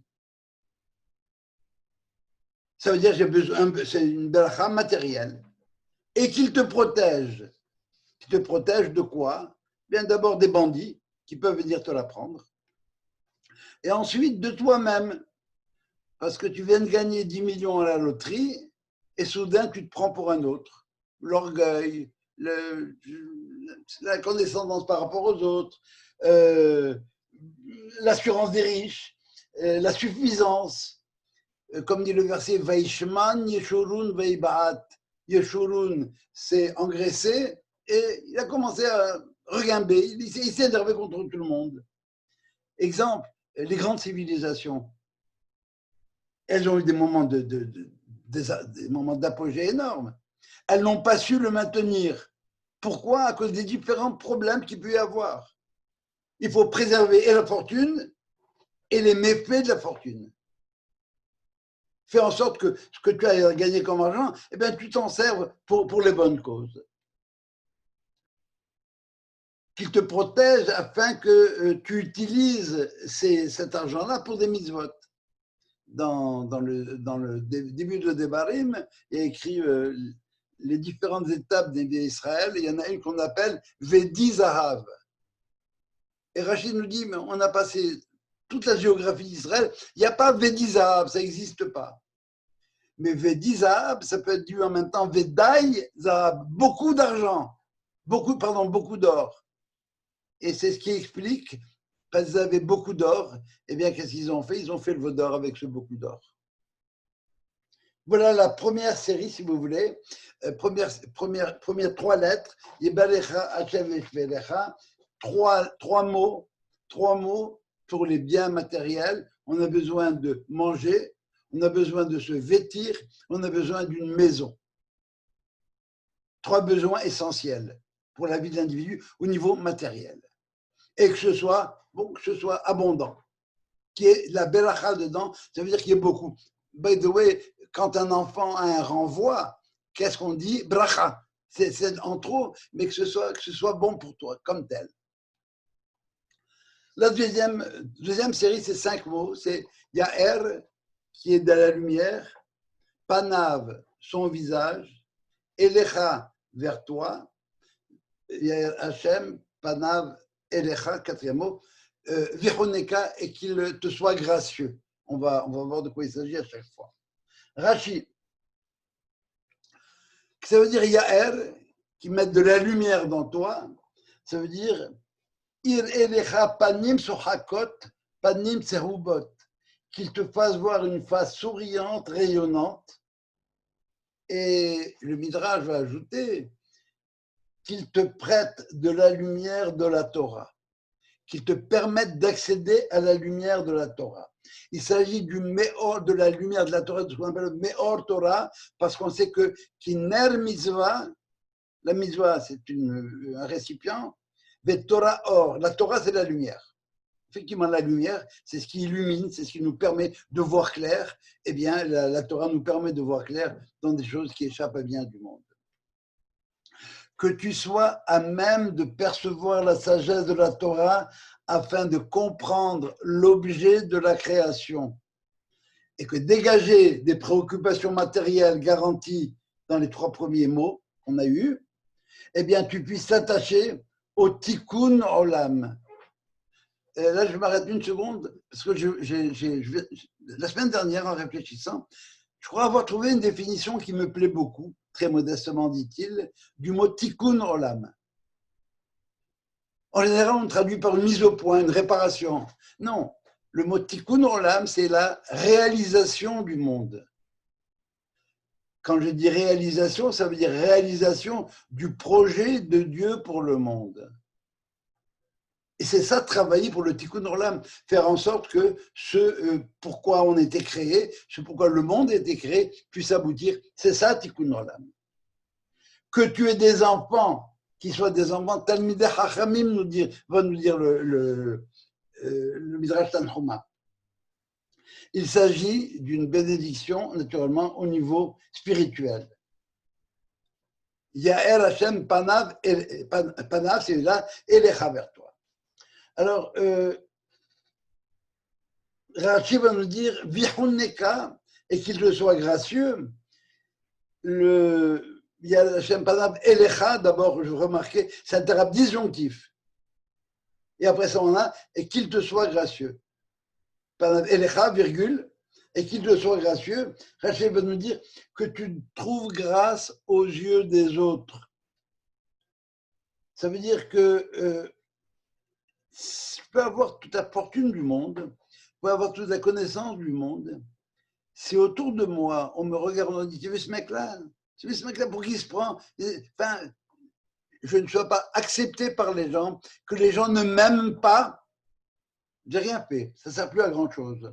Ça veut dire que j'ai besoin, c'est une beracha matérielle. Et qu'il te protège. Qu'il te protège de quoi? Bien d'abord des bandits qui peuvent venir te la prendre. Et ensuite de toi-même. Parce que tu viens de gagner 10 millions à la loterie et soudain tu te prends pour un autre. L'orgueil, la condescendance par rapport aux autres, l'assurance des riches, la suffisance. Comme dit le verset, Vaishman, Yeshurun, Veibaat. Yeshurun s'est engraissé et il a commencé à regimber, il s'est énervé contre tout le monde. Exemple, les grandes civilisations, elles ont eu des moments des moments d'apogée énormes. Elles n'ont pas su le maintenir. Pourquoi? À cause des différents problèmes qu'il peut y avoir. Il faut préserver et la fortune et les méfaits de la fortune. Fais en sorte que ce que tu as gagné comme argent, eh bien, tu t'en serves pour les bonnes causes. Qu'il te protège afin que tu utilises cet argent-là pour des mitzvot. Dans le début de Devarim, il y a écrit les différentes étapes des Israël. Il y en a une qu'on appelle Vedi Zahav. Et Rachid nous dit, mais on a passé toute la géographie d'Israël, il n'y a pas Vedi Zahav, ça n'existe pas. Mais Vedi Zahav, ça peut être dû en même temps Vedai Zahav, beaucoup d'argent, beaucoup d'or. Et c'est ce qui explique, parce qu'ils avaient beaucoup d'or, eh bien, qu'est-ce qu'ils ont fait? Ils ont fait le veau d'or avec ce beaucoup d'or. Voilà la première série, si vous voulez. Première 3 lettres. Yebalecha, Hashem Eshvelecha. 3 mots pour les biens matériels. On a besoin de manger, on a besoin de se vêtir, on a besoin d'une maison. 3 besoins essentiels pour la vie de l'individu au niveau matériel. Et que ce soit abondant. Qu'il y ait la belacha dedans, ça veut dire qu'il y ait beaucoup. By the way, quand un enfant a un renvoi, qu'est-ce qu'on dit? Bracha. C'est en trop, mais que ce soit bon pour toi, comme tel. La deuxième série, c'est 5 mots. C'est Yaher, qui est de la lumière, Panav, son visage, Elecha, vers toi, Yaher Hashem, Panav, Elecha, 4e mot, Vichoneka, et qu'il te soit gracieux. On va voir de quoi il s'agit à chaque fois. Rashi, ça veut dire Yaher, qui met de la lumière dans toi, ça veut dire Ir elecha panim sochakot, panim tserubot, qu'il te fasse voir une face souriante, rayonnante. Et le Midrash va ajouter qu'il te prête de la lumière de la Torah, qu'il te permette d'accéder à la lumière de la Torah. Il s'agit du Meor, de la lumière de la Torah, de ce qu'on appelle le Meor Torah, parce qu'on sait que Kiner Mitzvah, la Mitzvah c'est un récipient, mais Torah Or, la Torah c'est la lumière. Effectivement, la lumière, c'est ce qui illumine, c'est ce qui nous permet de voir clair. Eh bien, la Torah nous permet de voir clair dans des choses qui échappent à bien du monde. Que tu sois à même de percevoir la sagesse de la Torah afin de comprendre l'objet de la création. Et que dégager des préoccupations matérielles garanties dans les 3 premiers mots qu'on a eus, eh bien, tu puisses t'attacher au tikkun olam. Et là, je m'arrête une seconde, parce que la semaine dernière, en réfléchissant, je crois avoir trouvé une définition qui me plaît beaucoup, très modestement dit-il, du mot tikkun olam. En général, on traduit par une mise au point, une réparation. Non, le mot tikkun olam, c'est la réalisation du monde. Quand je dis réalisation, ça veut dire réalisation du projet de Dieu pour le monde. Et c'est ça, travailler pour le Tikkun Olam, faire en sorte que ce pourquoi on était créé, ce pourquoi le monde a été créé, puisse aboutir. C'est ça, Tikkun Olam. Que tu aies des enfants, qui soient des enfants, Talmidei Chachamim va nous dire le Midrash Tanhuma. Il s'agit d'une bénédiction, naturellement, au niveau spirituel. Ya'er Hashem Panav, c'est là, Elecha vers toi. Alors, Rashi va nous dire Vihunneka, et qu'il te soit gracieux. Ya'er Hashem Panav, Elecha, d'abord, je remarquais, c'est un terme disjonctif. Et après ça, on a et qu'il te soit gracieux. Elecha, virgule, et qu'il te soit gracieux. Rachel va nous dire que tu trouves grâce aux yeux des autres. Ça veut dire que je peux avoir toute la fortune du monde, je peux avoir toute la connaissance du monde. Si autour de moi, on me regarde, on dit, tu veux ce mec-là pour qui il se prend? Enfin, je ne sois pas accepté par les gens, que les gens ne m'aiment pas. J'ai rien fait, ça ne sert plus à grand chose.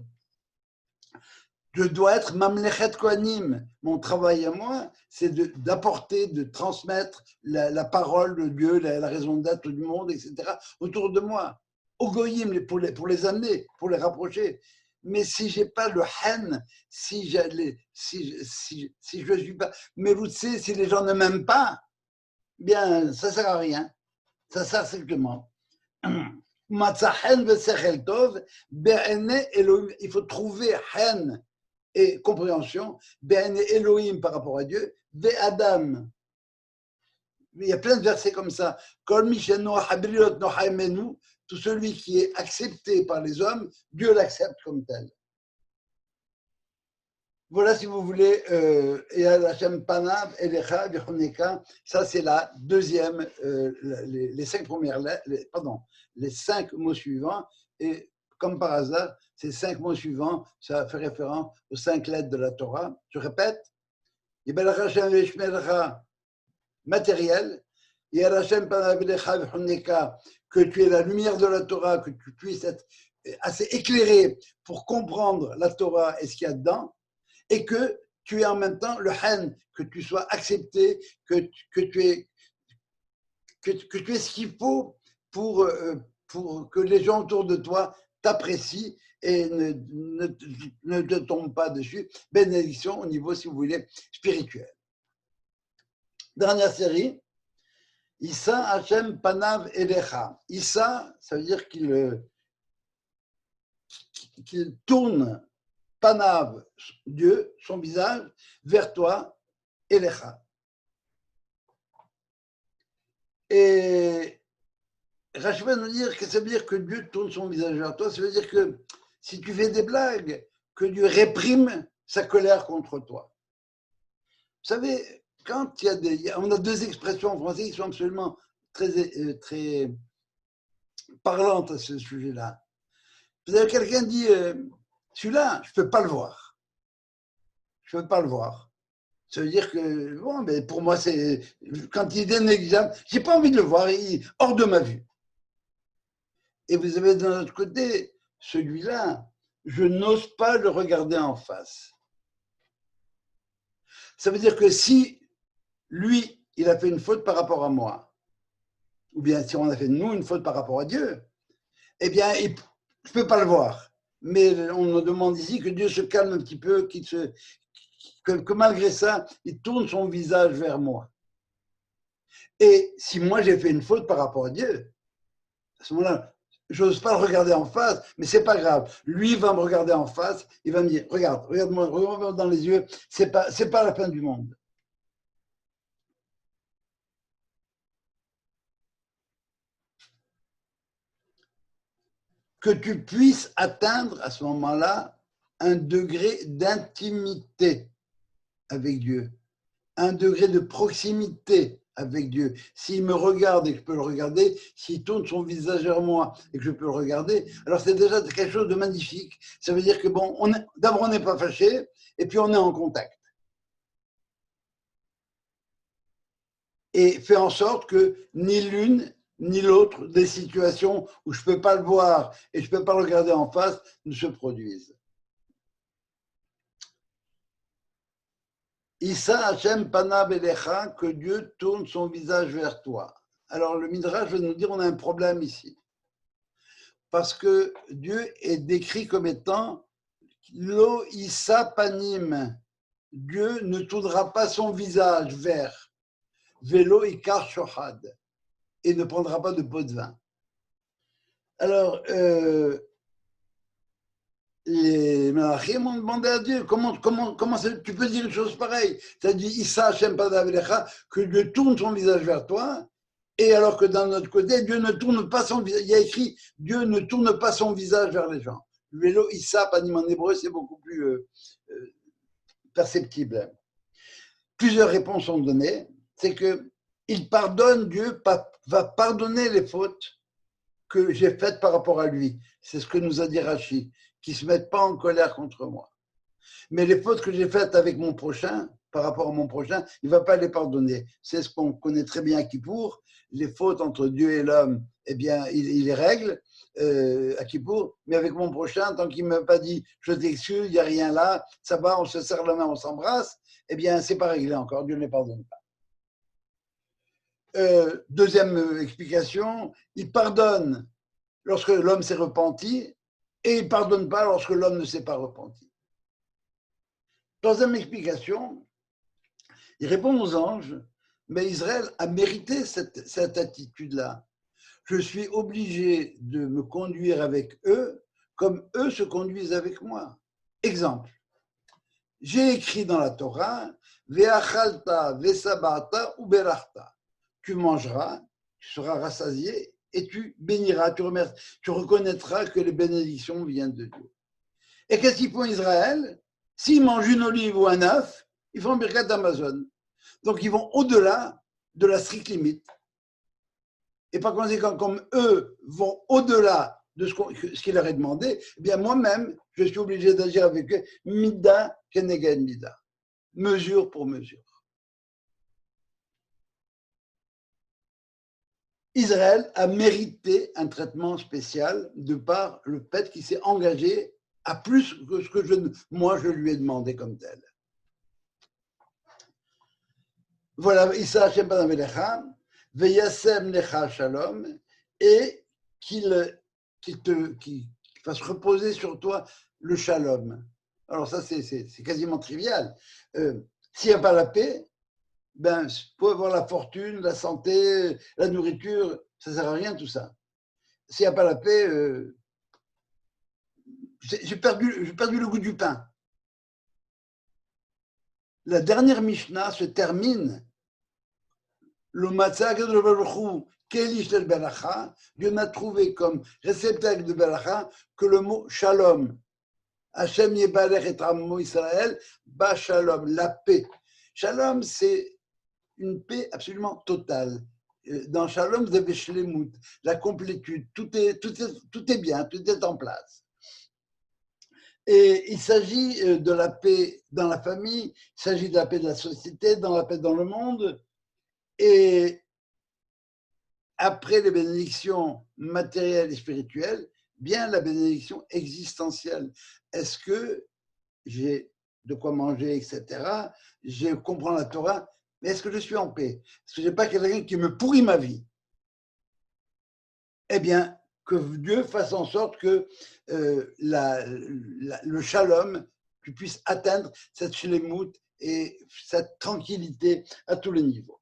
Je dois être Mamlechet Kohanim. Mon travail à moi, c'est d'apporter, de transmettre la parole de Dieu, la raison d'être du monde, etc., autour de moi. Au Goyim, pour les amener, pour les rapprocher. Mais si je n'ai pas le haine, si je ne suis pas Meroutsé, si les gens ne m'aiment pas, bien, ça ne sert à rien. Ça sert strictement. Il faut trouver haine et compréhension, Elohim par rapport à Dieu, Adam. Il y a plein de versets comme ça. Tout celui qui est accepté par les hommes, Dieu l'accepte comme tel. Voilà, si vous voulez, ça c'est la deuxième, les 5 premières lettres, les 5 mots suivants, et comme par hasard, ces 5 mots suivants, ça fait référence aux 5 lettres de la Torah. Je répète, matériel, que tu es la lumière de la Torah, que tu puisses être assez éclairé pour comprendre la Torah et ce qu'il y a dedans, et que tu aies en même temps le haine, que tu sois accepté, que tu aies ce qu'il faut pour que les gens autour de toi t'apprécient et ne te tombent pas dessus. Bénédiction au niveau, si vous voulez, spirituel. Dernière série, Issa Hashem Panav Elecha. Issa, ça veut dire qu'il tourne Panav, Dieu, son visage, vers toi, Elecha. Et Rashi va nous dire que ça veut dire que Dieu tourne son visage vers toi, ça veut dire que si tu fais des blagues, que Dieu réprime sa colère contre toi. Vous savez, quand on a 2 expressions en français qui sont absolument très parlantes à ce sujet-là. Vous avez quelqu'un qui dit, celui-là, je ne peux pas le voir. Je ne peux pas le voir. Ça veut dire que, bon, mais pour moi, c'est quand il est négligeable, je n'ai pas envie de le voir, il est hors de ma vue. Et vous avez d'un autre côté, celui-là, je n'ose pas le regarder en face. Ça veut dire que si lui, il a fait une faute par rapport à moi, ou bien si on a fait nous une faute par rapport à Dieu, eh bien, je ne peux pas le voir. Mais on nous demande ici que Dieu se calme un petit peu, que malgré ça, il tourne son visage vers moi. Et si moi j'ai fait une faute par rapport à Dieu, à ce moment-là, je n'ose pas le regarder en face, mais ce n'est pas grave. Lui va me regarder en face, il va me dire, regarde-moi dans les yeux, c'est pas la fin du monde. Que tu puisses atteindre à ce moment-là un degré d'intimité avec Dieu, un degré de proximité avec Dieu. S'il me regarde et que je peux le regarder, s'il tourne son visage vers moi et que je peux le regarder, alors c'est déjà quelque chose de magnifique. Ça veut dire que bon, d'abord on n'est pas fâché et puis on est en contact. Et fait en sorte que ni l'une ni l'autre des situations où je ne peux pas le voir et je ne peux pas le regarder en face ne se produisent. Issa Hashem Panav Elecha, que Dieu tourne son visage vers toi. Alors le Midrash va nous dire on a un problème ici. Parce que Dieu est décrit comme étant Lo Issa Panim. Dieu ne tournera pas son visage vers Velo Ikar Shohad et ne prendra pas de pot de vin. Alors, les Malachim ont demandé à Dieu comment tu peux dire une chose pareille? Tu as dit Issa Hashem Panav Elecha, que Dieu tourne son visage vers toi, et alors que d'un autre côté, Dieu ne tourne pas son visage. Il y a écrit Dieu ne tourne pas son visage vers les gens. Velo Issa Panim en hébreu, c'est beaucoup plus perceptible. Plusieurs réponses sont données. C'est que il pardonne, Dieu va pardonner les fautes que j'ai faites par rapport à lui. C'est ce que nous a dit Rashi, qui ne se mettent pas en colère contre moi. Mais les fautes que j'ai faites avec mon prochain, par rapport à mon prochain, il ne va pas les pardonner. C'est ce qu'on connaît très bien à Kippour. Les fautes entre Dieu et l'homme, eh bien, il les règle à Kippour. Mais avec mon prochain, tant qu'il ne m'a pas dit je t'excuse, il n'y a rien là, ça va, on se serre la main, on s'embrasse, eh bien, ce n'est pas réglé encore. Dieu ne les pardonne pas. Deuxième explication, il pardonne lorsque l'homme s'est repenti et il ne pardonne pas lorsque l'homme ne s'est pas repenti. Troisième explication, il répond aux anges, mais Israël a mérité cette attitude-là. Je suis obligé de me conduire avec eux comme eux se conduisent avec moi. Exemple, j'ai écrit dans la Torah, Ve'achalta, ve'sabata ou berachta. Tu mangeras, tu seras rassasié et tu béniras, tu reconnaîtras que les bénédictions viennent de Dieu. Et qu'est-ce qu'ils font Israël? S'ils mangent une olive ou un œuf, ils font Birkat Amazon. Donc ils vont au-delà de la stricte limite. Et par conséquent, comme eux vont au-delà de ce qu'il leur est demandé, eh bien moi-même, je suis obligé d'agir avec eux, mida keneged mida, mesure pour mesure. Israël a mérité un traitement spécial de par le fait qu'il s'est engagé à plus que ce que moi je lui ai demandé comme tel. Voilà, Issa Hashem Panav Elecha, Veyasem Lecha Shalom, et qu'il fasse reposer sur toi le Shalom. Alors ça, c'est quasiment trivial. S'il n'y a pas la paix, ben, pour avoir la fortune, la santé, la nourriture, ça ne sert à rien tout ça. S'il n'y a pas la paix, j'ai perdu le goût du pain. La dernière Mishnah se termine le matzah de Baruch Kelish del Belacha. Dieu n'a trouvé comme réceptacle de Belacha que le mot Shalom. Hashem Yebalech et Amo Israël, Ba Shalom, la paix. Shalom, c'est une paix absolument totale. Dans Shalom, vous avez Shlemut, la complétude. Tout est bien, tout est en place. Et il s'agit de la paix dans la famille, il s'agit de la paix de la société, dans la paix dans le monde. Et après les bénédictions matérielles et spirituelles, bien la bénédiction existentielle. Est-ce que j'ai de quoi manger, etc. Je comprends la Torah, mais est-ce que je suis en paix? Est-ce que je n'ai pas quelqu'un qui me pourrit ma vie? Eh bien, que Dieu fasse en sorte que le shalom, tu puisses atteindre cette shlemut et cette tranquillité à tous les niveaux.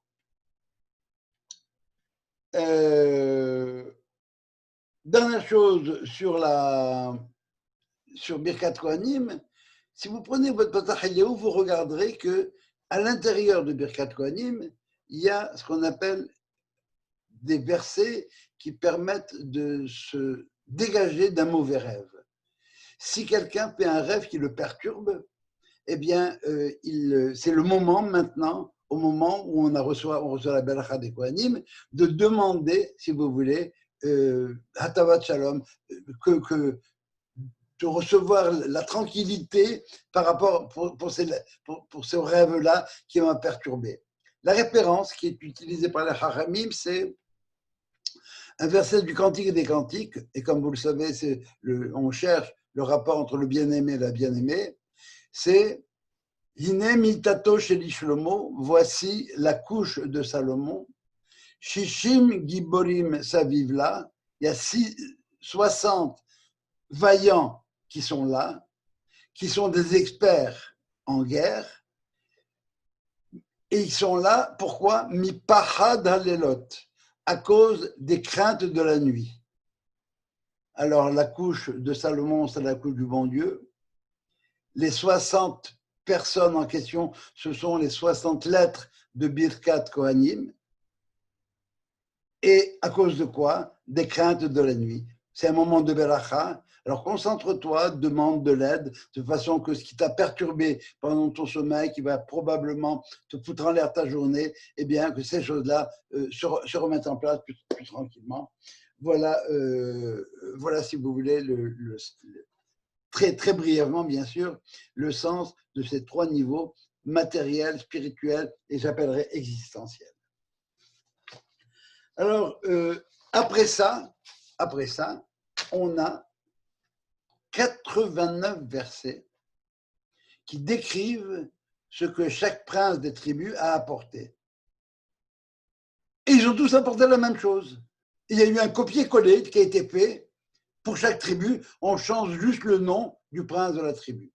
Dernière chose sur Birkat Kohanim, si vous prenez votre Patach Eliyahu, vous regarderez que à l'intérieur de Birkat Kohanim, il y a ce qu'on appelle des versets qui permettent de se dégager d'un mauvais rêve. Si quelqu'un fait un rêve qui le perturbe, eh bien, c'est le moment maintenant, au moment où on reçoit la Beracha des Kohanim, de demander, si vous voulez, Hatavat Shalom, de recevoir la tranquillité par rapport pour ce rêve-là qui m'a perturbé. La référence qui est utilisée par les Haramim, c'est Un verset du Cantique des Cantiques, et comme vous le savez, on cherche le rapport entre le bien-aimé et la bien-aimée, c'est Hine mitato sheli Shlomo, voici la couche de Salomon, Shishim giborim savivla, il y a 60 vaillants qui sont là, qui sont des experts en guerre, et ils sont là, pourquoi? Mi pahad halelot, à cause des craintes de la nuit. Alors, la couche de Salomon, c'est la couche du bon Dieu. Les 60 personnes en question, ce sont les 60 lettres de Birkat Kohanim. Et à cause de quoi? Des craintes de la nuit. C'est un moment de Beracha. Alors concentre-toi, demande de l'aide, de façon que ce qui t'a perturbé pendant ton sommeil, qui va probablement te foutre en l'air ta journée, eh bien que ces choses-là se remettent en place plus tranquillement. Voilà, voilà, si vous voulez, très, très brièvement, bien sûr, le sens de ces 3 niveaux, matériel, spirituel et j'appellerais existentiel. Alors, après ça, on a 89 versets qui décrivent ce que chaque prince des tribus a apporté. Et ils ont tous apporté la même chose. Il y a eu un copier-coller qui a été fait. Pour chaque tribu, on change juste le nom du prince de la tribu.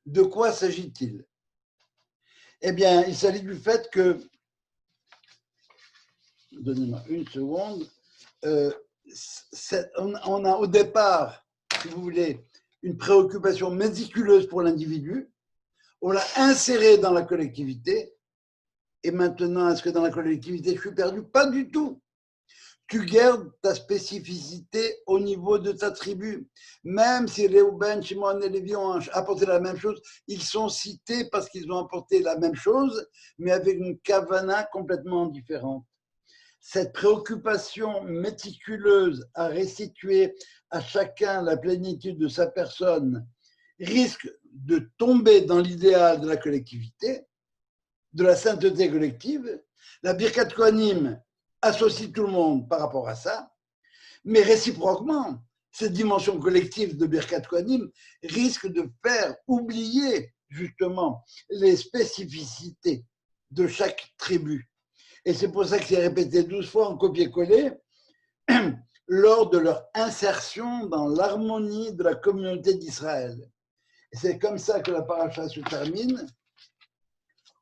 De quoi s'agit-il? Eh bien, il s'agit du fait que, donnez-moi une seconde, on a au départ, si vous voulez, une préoccupation méticuleuse pour l'individu, on l'a inséré dans la collectivité, et maintenant, est-ce que dans la collectivité, je suis perdu? Pas du tout. Tu gardes ta spécificité au niveau de ta tribu. Même si Réhouben, Shimon et Lévi ont apporté la même chose, ils sont cités parce qu'ils ont apporté la même chose, mais avec une kavana complètement différente. Cette préoccupation méticuleuse à restituer à chacun la plénitude de sa personne risque de tomber dans l'idéal de la collectivité, de la sainteté collective. La Birkat Kohanim associe tout le monde par rapport à ça, mais réciproquement, cette dimension collective de Birkat Kohanim risque de faire oublier justement les spécificités de chaque tribu. Et c'est pour ça que c'est répété 12 fois en copier-coller lors de leur insertion dans l'harmonie de la communauté d'Israël. Et c'est comme ça que la paracha se termine.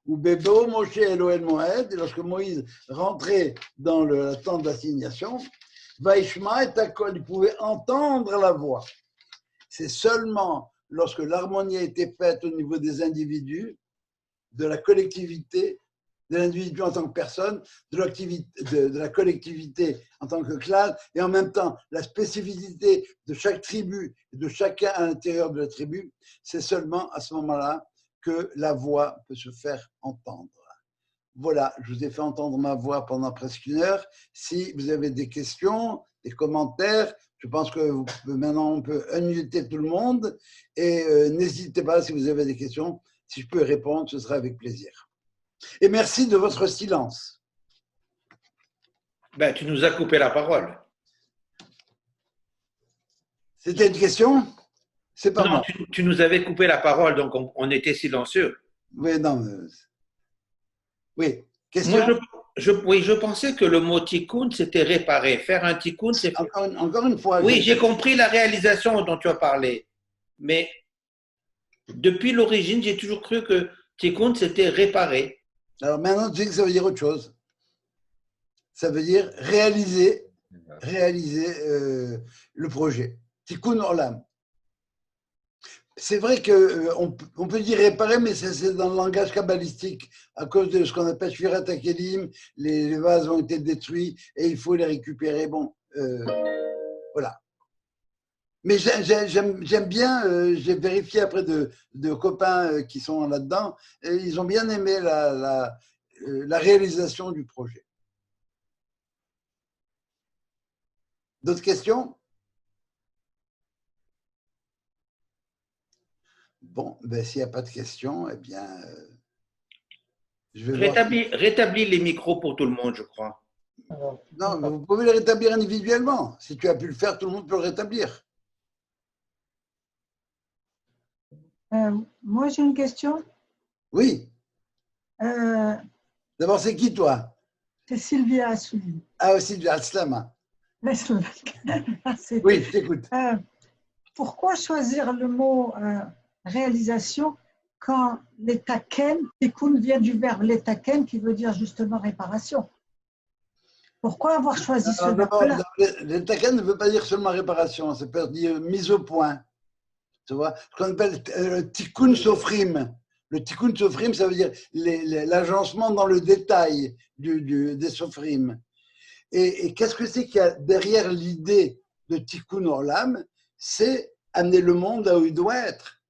Où Bébo, Moshe, Elohel Moed, et lorsque Moïse rentrait dans la tente d'assignation, Vaishma et Takol, il pouvait entendre la voix. C'est seulement lorsque l'harmonie a été faite au niveau des individus, de la collectivité, de l'individu en tant que personne, de la collectivité en tant que classe, et en même temps la spécificité de chaque tribu, de chacun à l'intérieur de la tribu, c'est seulement à ce moment-là que la voix peut se faire entendre. Voilà, je vous ai fait entendre ma voix pendant presque 1 heure. Si vous avez des questions, des commentaires, je pense que maintenant on peut unmuter tout le monde et n'hésitez pas si vous avez des questions. Si je peux répondre, ce sera avec plaisir. Et merci de votre silence. Ben, tu nous as coupé la parole. C'était une question? C'est pas Non, moi. tu nous avais coupé la parole, donc on était silencieux. Oui, non. Oui, question? Moi, je pensais que le mot tikkun, c'était réparer. Faire un tikkun, c'est… Encore une fois. Oui, j'ai compris la réalisation dont tu as parlé. Mais depuis l'origine, j'ai toujours cru que tikkun, c'était réparer. Alors maintenant, tu sais que ça veut dire autre chose. Ça veut dire réaliser le projet. Tikkun Olam. C'est vrai qu'on peut dire réparer, mais c'est dans le langage kabbalistique, à cause de ce qu'on appelle Shvirat HaKelim, les vases ont été détruits et il faut les récupérer. Bon, voilà. Mais j'aime bien, j'ai vérifié après de copains qui sont là-dedans, et ils ont bien aimé la réalisation du projet. D'autres questions? Bon, ben, s'il n'y a pas de questions, eh bien, je vais voir. Rétablis les micros pour tout le monde, je crois. Alors, Non, mais vous pouvez le rétablir individuellement. Si tu as pu le faire, tout le monde peut le rétablir. moi, j'ai une question. Oui. Euh, D'abord, c'est qui, toi? c'est Sylvia Assouline. Ah, aussi du Al-Slama. C'est- Oui, je t'écoute. pourquoi choisir le mot réalisation quand l'étaken, tikkun vient du verbe l'étaken qui veut dire justement réparation? Pourquoi avoir choisi ce Alors, d'abord, verbe-là? le taken ne veut pas dire seulement réparation, ça peut dire mise au point. Tu vois, ce qu'on appelle le tikkun sofrim. Le tikkun sofrim, ça veut dire l'agencement dans le détail des sofrim. Et qu'est-ce que c'est qu'il y a derrière l'idée de tikkun olam? C'est amener le monde là où il doit être.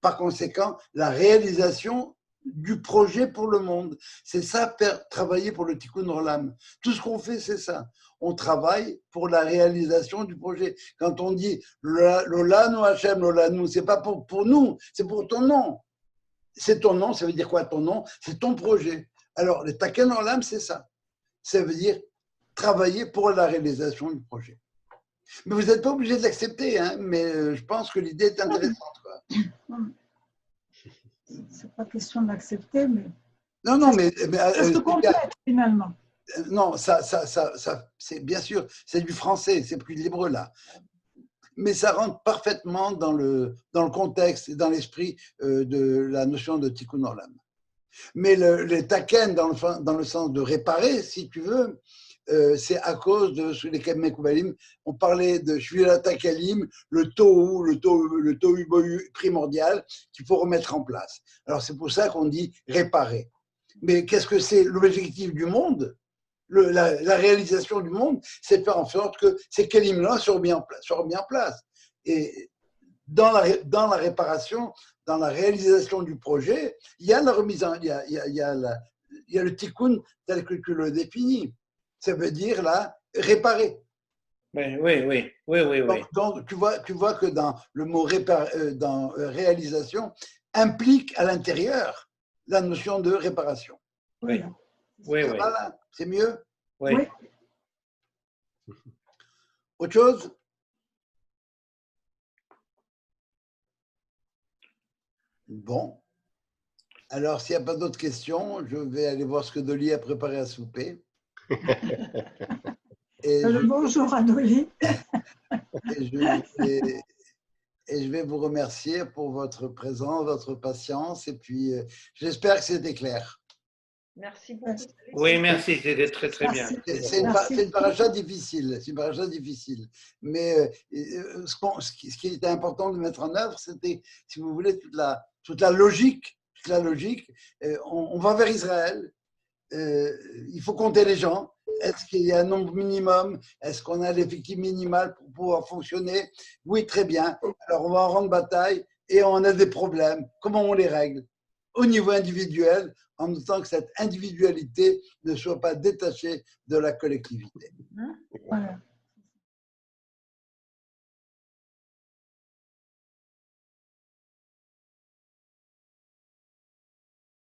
Par conséquent, la réalisation du projet pour le monde. C'est ça, travailler pour le tikkun olam. Tout ce qu'on fait, c'est ça. On travaille pour la réalisation du projet. Quand on dit Lolanu Hashem, Lolanu, c'est pas pour nous, c'est pour ton nom. C'est ton nom, ça veut dire quoi ton nom? C'est ton projet. Alors, le Taken Olam, c'est ça. Ça veut dire travailler pour la réalisation du projet. Mais vous n'êtes pas obligé de l'accepter, hein, mais je pense que l'idée est intéressante. Quoi. C'est pas question de l'accepter, mais Non, non, mais ça se complète finalement. non, c'est bien sûr, c'est du français, c'est plus de l'hébreu là. Mais ça rentre parfaitement dans le contexte et dans l'esprit de la notion de tikkun olam. Mais les taken, dans le sens de réparer, si tu veux, c'est à cause de sous les Mekoubalim, on parlait de Shvirat Takalim, le tohu bohu primordial qu'il faut remettre en place. Alors c'est pour ça qu'on dit réparer. Mais qu'est-ce que c'est l'objectif du monde? La réalisation du monde, c'est de faire en sorte que ces kelim-là soient mis en place. Et dans la réparation, dans la réalisation du projet, il y a la remise en, il y a le tikkun tel que tu le définis. Ça veut dire là, réparer. Oui. Donc tu vois que dans le mot réalisation implique à l'intérieur la notion de réparation. Oui. Voilà, c'est mieux. Oui. Autre chose? Bon. Alors, s'il n'y a pas d'autres questions, je vais aller voir ce que Dolly a préparé à souper. Bonjour à Dolly. Et je vais vous remercier pour votre présence, votre patience. Et puis, j'espère que c'était clair. Merci beaucoup. Oui, merci, c'était très très bien. C'est une paracha difficile. C'est une paracha difficile. Mais ce qui était important de mettre en œuvre, c'était, si vous voulez, toute la logique. On va vers Israël. Il faut compter les gens. Est-ce qu'il y a un nombre minimum? Est-ce qu'on a l'effectif minimal pour pouvoir fonctionner? Oui, très bien. Alors, on va en rendre bataille et on a des problèmes. Comment on les règle? Au niveau individuel, en autant que cette individualité ne soit pas détachée de la collectivité. Voilà.